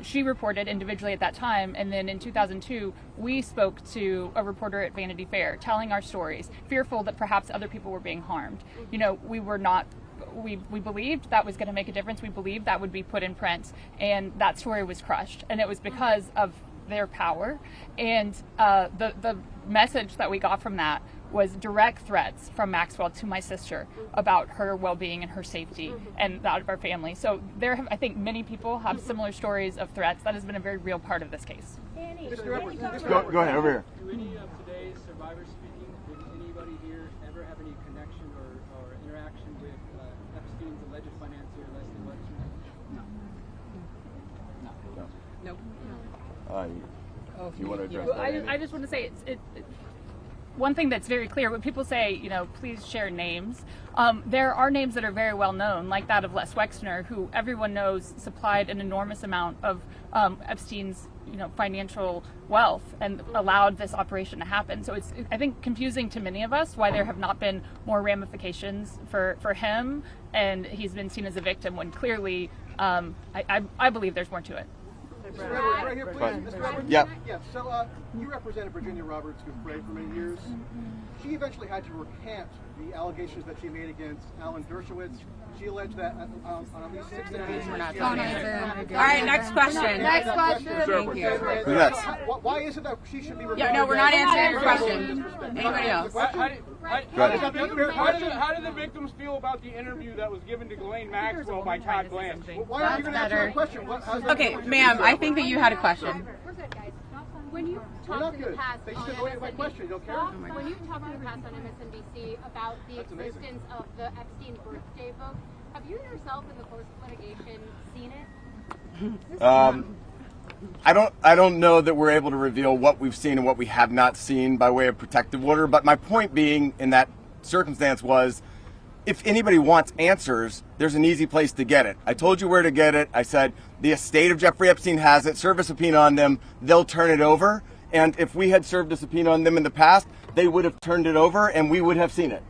Speaker 21: she reported individually at that time, and then in 2002 we spoke to a reporter at Vanity Fair telling our stories, fearful that perhaps other people were being harmed. We were not. We believed that was going to make a difference. We believed that would be put in print, and that story was crushed, and it was because of their power. And the message that we got from that was direct threats from Maxwell to my sister about her well-being and her safety and that of our family. So I think many people have similar stories of threats. That has been a very real part of this case.
Speaker 2: Go ahead, over here.
Speaker 10: Do any of today's survivors speaking, did anybody here ever have any connection or interaction with Epstein's alleged financier, Leslie Wexner?
Speaker 2: No. You want to address that?
Speaker 21: I just want to say one thing that's very clear when people say, please share names. There are names that are very well known, like that of Les Wexner, who everyone knows supplied an enormous amount of Epstein's, financial wealth and allowed this operation to happen. So it's, I think, confusing to many of us why there have not been more ramifications for him, and he's been seen as a victim when clearly, I believe there's more to it.
Speaker 19: Mr. Edwards, right here, please. Mr. Edwards?
Speaker 2: Yeah.
Speaker 19: So you represented Virginia Roberts Dufresne for many years. She eventually had to recant the allegations that she made against Alan Dershowitz. She alleged that on at least 6 occasions.
Speaker 6: All right, next question.
Speaker 16: Next question.
Speaker 6: Thank you.
Speaker 2: Who's next?
Speaker 19: Why is it that she should be removed?
Speaker 6: Yeah, no, we're not answering your question. Anybody else?
Speaker 9: How did the victims feel about the interview that was given to Ghislaine Maxwell by Todd Blanche?
Speaker 19: Why are you going to answer my question?
Speaker 6: Okay, ma'am, I think that you had a question.
Speaker 23: When you talked in the past on
Speaker 19: MSNBC,
Speaker 23: when you talked in the past on MSNBC about the existence of the Epstein birthday book, have you yourself in the course of litigation seen it?
Speaker 2: I don't know that we're able to reveal what we've seen and what we have not seen by way of protective order, but my point being in that circumstance was, if anybody wants answers, there's an easy place to get it. I told you where to get it. I said the estate of Jeffrey Epstein has it. Serve a subpoena on them. They'll turn it over. And if we had served a subpoena on them in the past, they would have turned it over and we would have seen it,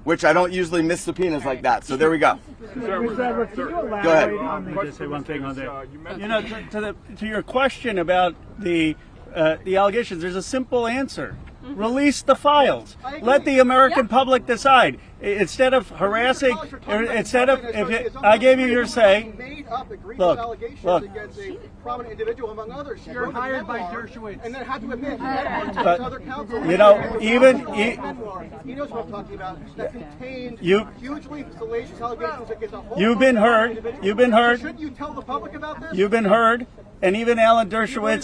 Speaker 2: which I don't usually miss subpoenas like that. So there we go.
Speaker 1: Mr. Edwards, can you elaborate
Speaker 2: Go ahead.
Speaker 1: on just say one thing on that? You know, to your question about the allegations, there's a simple answer. Release the files. Let the American public decide. Instead of harassing, instead of, I gave you your say. Look.
Speaker 19: Against a prominent individual, among others. You're hired by Dershowitz. And then had to admit other counsel.
Speaker 1: You know, even
Speaker 19: he knows what I'm talking about. That contained hugely salacious allegations against a whole.
Speaker 1: You've been heard. You've been heard.
Speaker 19: Shouldn't you tell the public about this?
Speaker 1: You've been heard. And even Alan Dershowitz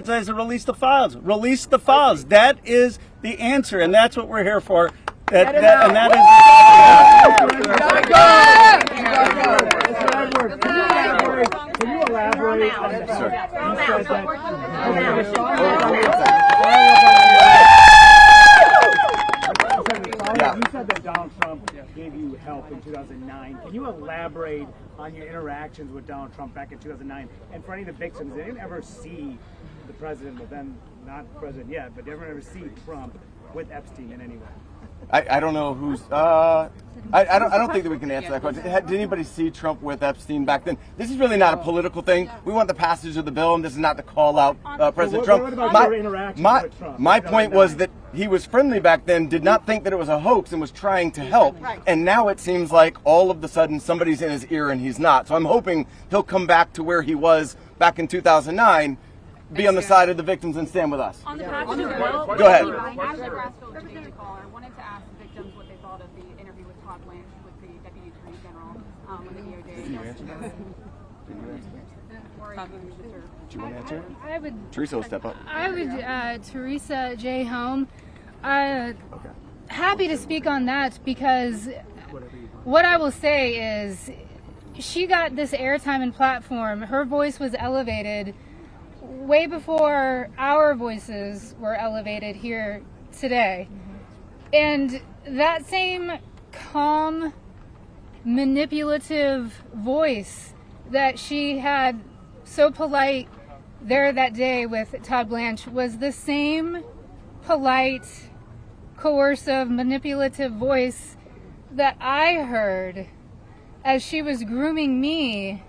Speaker 1: says to release the files. Release the files. That is the answer, and that's what we're here for. And that is. Can you elaborate on You said that Donald Trump gave you help in 2009. Can you elaborate on your interactions with Donald Trump back in 2009? And for any of the victims, they didn't ever see the president, but then not president yet, but they didn't ever see Trump with Epstein in any way.
Speaker 2: I don't know who's. I don't think that we can answer that question. Did anybody see Trump with Epstein back then? This is really not a political thing. We want the passage of the bill, and this is not to call out President Trump.
Speaker 1: What about your interaction with Trump?
Speaker 2: My point was that he was friendly back then, did not think that it was a hoax, and was trying to help. And now it seems like all of a sudden somebody's in his ear and he's not. So I'm hoping he'll come back to where he was back in 2009. Be on the side of the victims and stand with us.
Speaker 3: On the passage of the bill,
Speaker 2: go ahead.
Speaker 3: Ashley Grassfield, the caller, wanted to ask the victims what they thought of the interview with Todd Blanche with the Deputy Attorney General when the DOJ.
Speaker 2: Did you answer that? Do you want to answer?
Speaker 5: I would.
Speaker 2: Teresa will step up.
Speaker 5: I would. Teresa J. Home. Happy to speak on that because what I will say is she got this airtime and platform. Her voice was elevated way before our voices were elevated here today. And that same calm, manipulative voice that she had so polite there that day with Todd Blanche was the same polite, coercive, manipulative voice that I heard as she was grooming me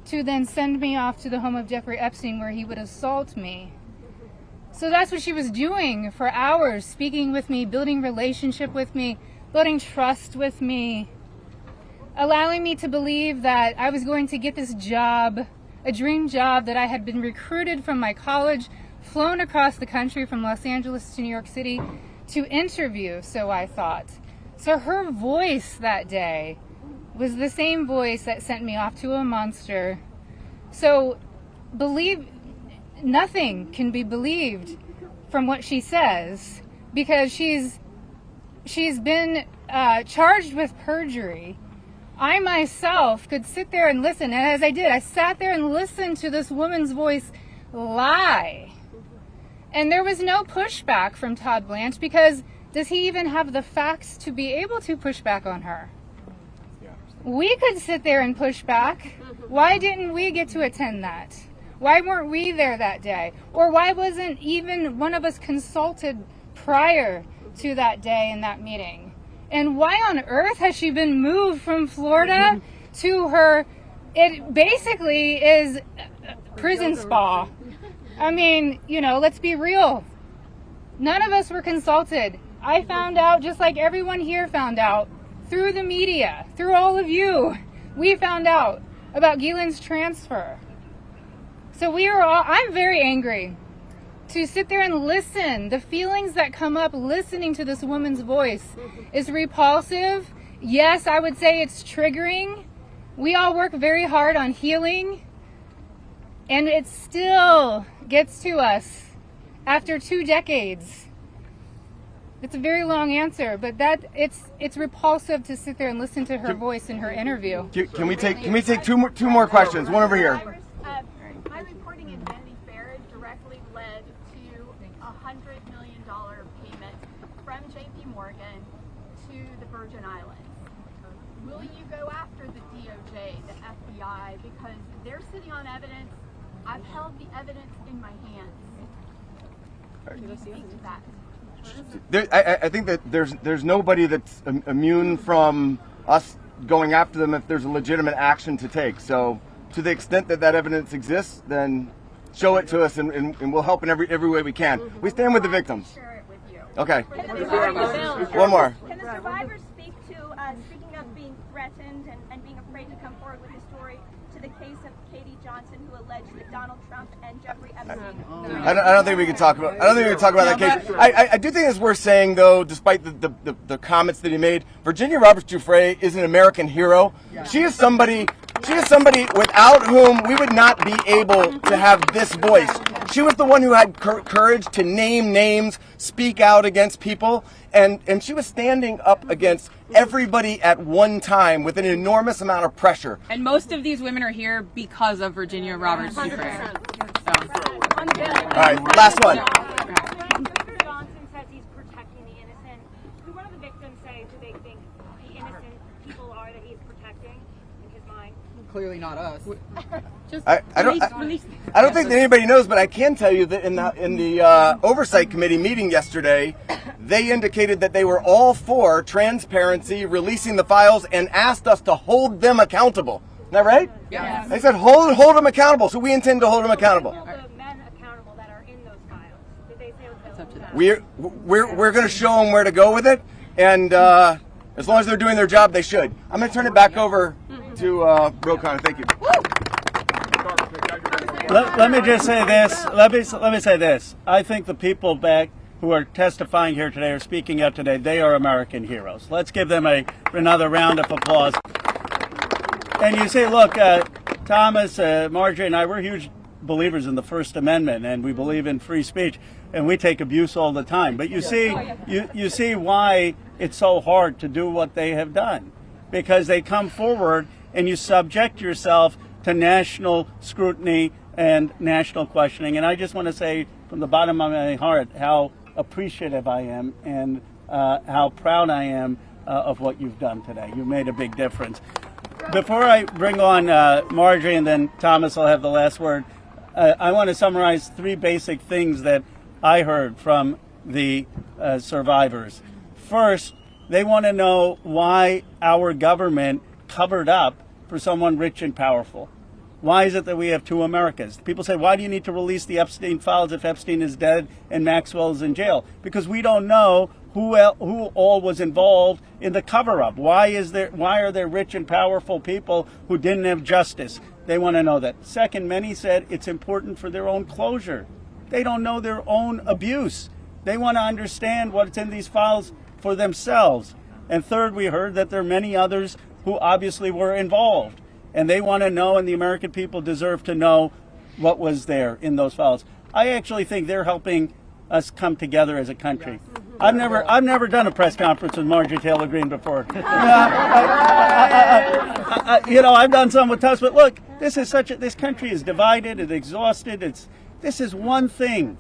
Speaker 5: to then send me off to the home of Jeffrey Epstein where he would assault me. So that's what she was doing for hours, speaking with me, building relationship with me, building trust with me, allowing me to believe that I was going to get this job, a dream job that I had been recruited from my college, flown across the country from Los Angeles to New York City to interview, so I thought. So her voice that day was the same voice that sent me off to a monster. So nothing can be believed from what she says because she's been charged with perjury. I myself could sit there and listen, and as I did, I sat there and listened to this woman's voice lie. And there was no pushback from Todd Blanche because does he even have the facts to be able to push back on her? We could sit there and push back. Why didn't we get to attend that? Why weren't we there that day? Or why wasn't even one of us consulted prior to that day in that meeting? And why on earth has she been moved from Florida to her, it basically is prison spa. I mean, let's be real. None of us were consulted. I found out just like everyone here found out. Through the media, through all of you, we found out about Ghislaine's transfer. So I'm very angry to sit there and listen. The feelings that come up listening to this woman's voice is repulsive. Yes, I would say it's triggering. We all work very hard on healing. And it still gets to us after 2 decades. It's a very long answer, but it's repulsive to sit there and listen to her voice in her interview.
Speaker 2: Can we take two more questions? One over here.
Speaker 7: My reporting in Vanity Fair directly led to a $100 million payment from J.P. Morgan to the Virgin Islands. Will you go after the DOJ, the FBI, because they're sitting on evidence? I've held the evidence in my hands. Can you speak to that?
Speaker 2: I think that there's nobody that's immune from us going after them if there's a legitimate action to take. So to the extent that evidence exists, then show it to us and we'll help in every way we can. We stand with the victims. Okay. One more.
Speaker 11: Can the survivors speak to speaking of being threatened and being afraid to come forward with the story to the case of Katie Johnson, who alleged that Donald Trump and Jeffrey Epstein?
Speaker 2: I don't think we can talk about. I don't think we can talk about that case. I do think it's worth saying, though, despite the comments that he made, Virginia Roberts Giuffre is an American hero. She is somebody without whom we would not be able to have this voice. She was the one who had courage to name names, speak out against people, and she was standing up against everybody at one time with an enormous amount of pressure.
Speaker 6: And most of these women are here because of Virginia Roberts Giuffre.
Speaker 2: All right, last one.
Speaker 11: Mr. Johnson says he's protecting the innocent. Do one of the victims say who they think the innocent people are that he's protecting in his mind?
Speaker 20: Clearly not us.
Speaker 2: I don't think that anybody knows, but I can tell you that in the oversight committee meeting yesterday, they indicated that they were all for transparency, releasing the files, and asked us to hold them accountable. Isn't that right?
Speaker 6: Yeah.
Speaker 2: They said hold them accountable, so we intend to hold them accountable.
Speaker 11: Hold the men accountable that are in those files. Did they say what
Speaker 6: up to them?
Speaker 2: We're going to show them where to go with it, and as long as they're doing their job, they should. I'm going to turn it back over to Ro Khanna. Thank you.
Speaker 1: Let me just say this. Let me say this. I think the people back who are testifying here today or speaking out today, they are American heroes. Let's give them another round of applause. And you say, look, Thomas, Marjorie, and I, we're huge believers in the First Amendment, and we believe in free speech, and we take abuse all the time. But you see, you see why it's so hard to do what they have done, because they come forward and you subject yourself to national scrutiny and national questioning. And I just want to say from the bottom of my heart how appreciative I am and how proud I am of what you've done today. You've made a big difference. Before I bring on Marjorie and then Thomas will have the last word, I want to summarize 3 basic things that I heard from the survivors. First, they want to know why our government covered up for someone rich and powerful. Why is it that we have 2 Americas? People say, why do you need to release the Epstein Files if Epstein is dead and Maxwell is in jail? Because we don't know who all was involved in the cover-up. Why are there rich and powerful people who didn't have justice? They want to know that. Second, many said it's important for their own closure. They don't know their own abuse. They want to understand what's in these files for themselves. And third, we heard that there are many others who obviously were involved. And they want to know, and the American people deserve to know what was there in those files. I actually think they're helping us come together as a country. I've never done a press conference with Marjorie Taylor Greene before. I've done some with Tuss, but look, this country is divided, it's exhausted. This is one thing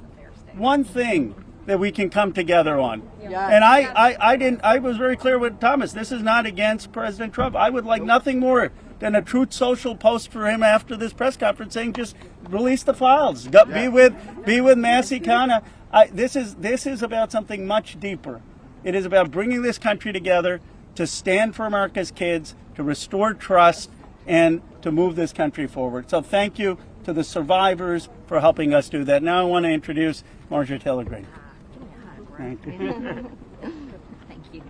Speaker 1: that we can come together on. Yeah. And I was very clear with Thomas. This is not against President Trump. I would like nothing more than a Truth Social post for him after this press conference saying, just release the files. Be with Massie, Khanna. This is about something much deeper. It is about bringing this country together to stand for America's kids, to restore trust, and to move this country forward. So thank you to the survivors for helping us do that. Now I want to introduce Marjorie Taylor Greene. Thank you.
Speaker 13: Thank you.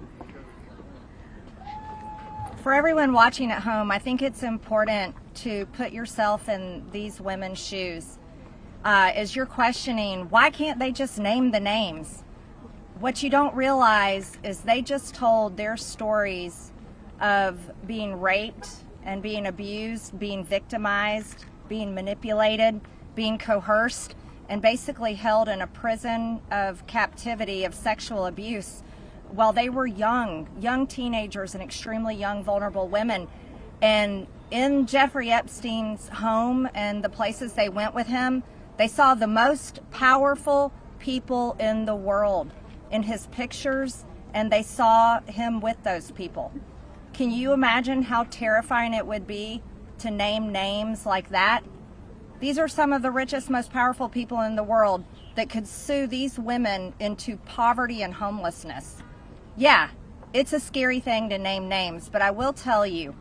Speaker 13: For everyone watching at home, I think it's important to put yourself in these women's shoes. As you're questioning, why can't they just name the names? What you don't realize is they just told their stories of being raped and being abused, being victimized, being manipulated, being coerced, and basically held in a prison of captivity of sexual abuse while they were young teenagers and extremely young, vulnerable women. And in Jeffrey Epstein's home and the places they went with him, they saw the most powerful people in the world in his pictures, and they saw him with those people. Can you imagine how terrifying it would be to name names like that? These are some of the richest, most powerful people in the world that could sue these women into poverty and homelessness. Yeah, it's a scary thing to name names, but I will tell you,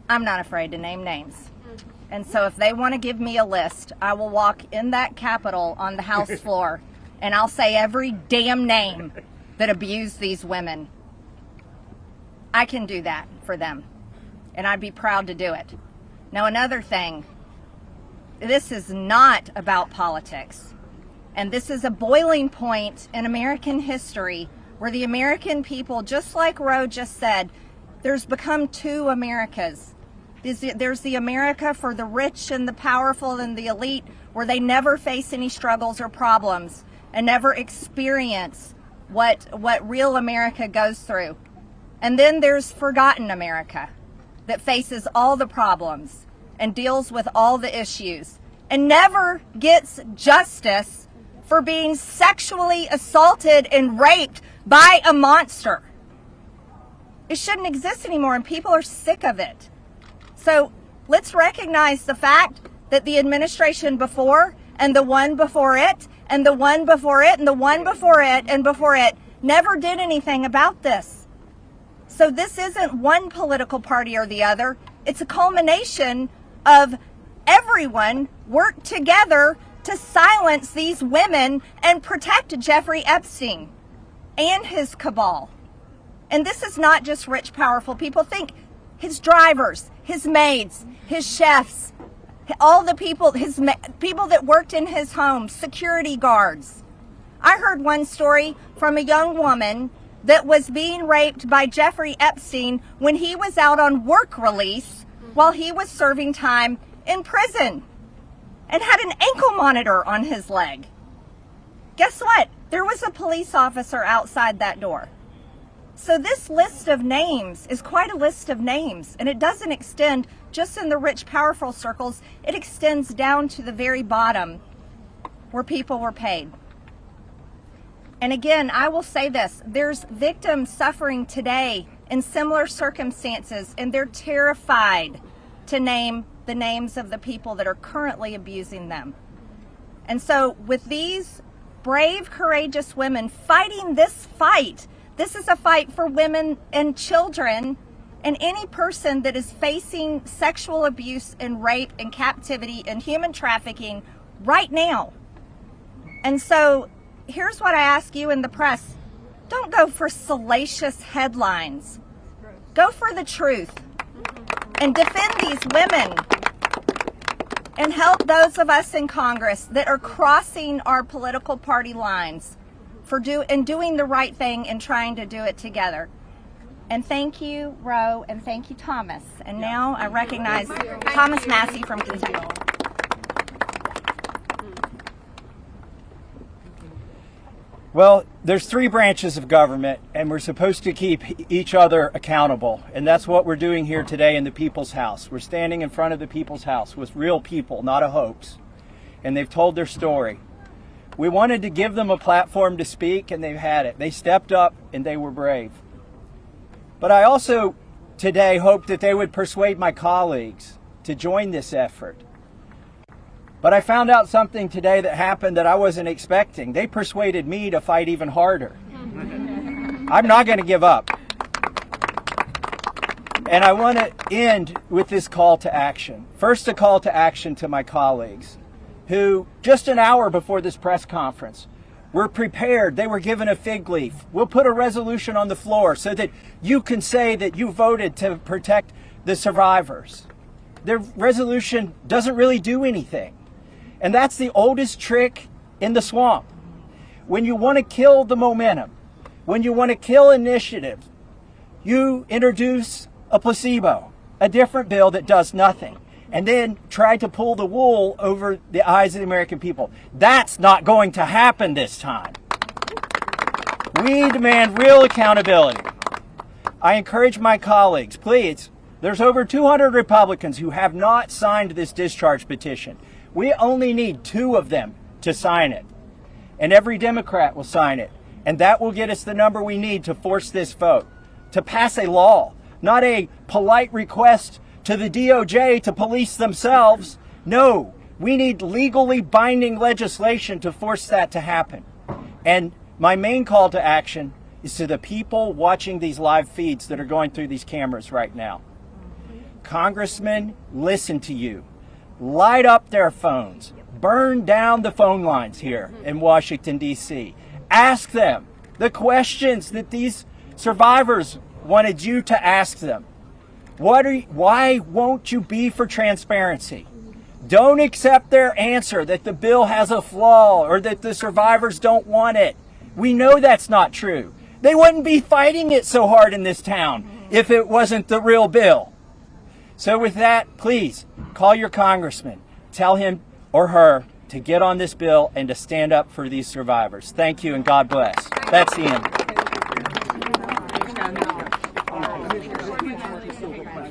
Speaker 13: I'm not afraid to name names. And so if they want to give me a list, I will walk in that Capitol on the House floor and I'll say every damn name that abused these women. I can do that for them, and I'd be proud to do it. Now, another thing, this is not about politics, and this is a boiling point in American history where the American people, just like Ro just said, there's become two Americas. There's the America for the rich and the powerful and the elite, where they never face any struggles or problems and never experience what real America goes through. And then there's forgotten America that faces all the problems and deals with all the issues and never gets justice for being sexually assaulted and raped by a monster. It shouldn't exist anymore, and people are sick of it. So let's recognize the fact that the administration before and the one before it and the one before it and the one before it and before it never did anything about this. So this isn't one political party or the other. It's a culmination of everyone worked together to silence these women and protect Jeffrey Epstein and his cabal. And this is not just rich, powerful people. Think his drivers, his maids, his chefs, all the people, people that worked in his home, security guards. I heard one story from a young woman that was being raped by Jeffrey Epstein when he was out on work release while he was serving time in prison and had an ankle monitor on his leg. Guess what? There was a police officer outside that door. So this list of names is quite a list of names, and it doesn't extend just in the rich, powerful circles. It extends down to the very bottom where people were paid. And again, I will say this, there's victims suffering today in similar circumstances, and they're terrified to name the names of the people that are currently abusing them. And so with these brave, courageous women fighting this fight, this is a fight for women and children and any person that is facing sexual abuse and rape and captivity and human trafficking right now. And so here's what I ask you in the press. Don't go for salacious headlines. Go for the truth and defend these women and help those of us in Congress that are crossing our political party lines for doing the right thing and trying to do it together. And thank you, Ro, and thank you, Thomas. And now I recognize Thomas Massie from Kentucky.
Speaker 8: Well, there's three branches of government, and we're supposed to keep each other accountable. And that's what we're doing here today in the People's House. We're standing in front of the People's House with real people, not a hoax. And they've told their story. We wanted to give them a platform to speak, and they've had it. They stepped up, and they were brave. But I also today hope that they would persuade my colleagues to join this effort. But I found out something today that happened that I wasn't expecting. They persuaded me to fight even harder. I'm not going to give up. And I want to end with this call to action. First, a call to action to my colleagues who, just an hour before this press conference, were prepared. They were given a fig leaf. We'll put a resolution on the floor so that you can say that you voted to protect the survivors. Their resolution doesn't really do anything. And that's the oldest trick in the swamp. When you want to kill the momentum, when you want to kill initiative, you introduce a placebo, a different bill that does nothing. and then tried to pull the wool over the eyes of the American people. That's not going to happen this time. We demand real accountability. I encourage my colleagues, please, there's over 200 Republicans who have not signed this discharge petition. We only need 2 of them to sign it. And every Democrat will sign it. And that will get us the number we need to force this vote, to pass a law, not a polite request to the DOJ to police themselves. No, we need legally binding legislation to force that to happen. And my main call to action is to the people watching these live feeds that are going through these cameras right now. Congressmen, listen to you. Light up their phones. Burn down the phone lines here in Washington, D.C. Ask them the questions that these survivors wanted you to ask them. Why won't you be for transparency? Don't accept their answer that the bill has a flaw or that the survivors don't want it. We know that's not true. They wouldn't be fighting it so hard in this town if it wasn't the real bill. So with that, please call your congressman. Tell him or her to get on this bill and to stand up for these survivors. Thank you and God bless. That's the end.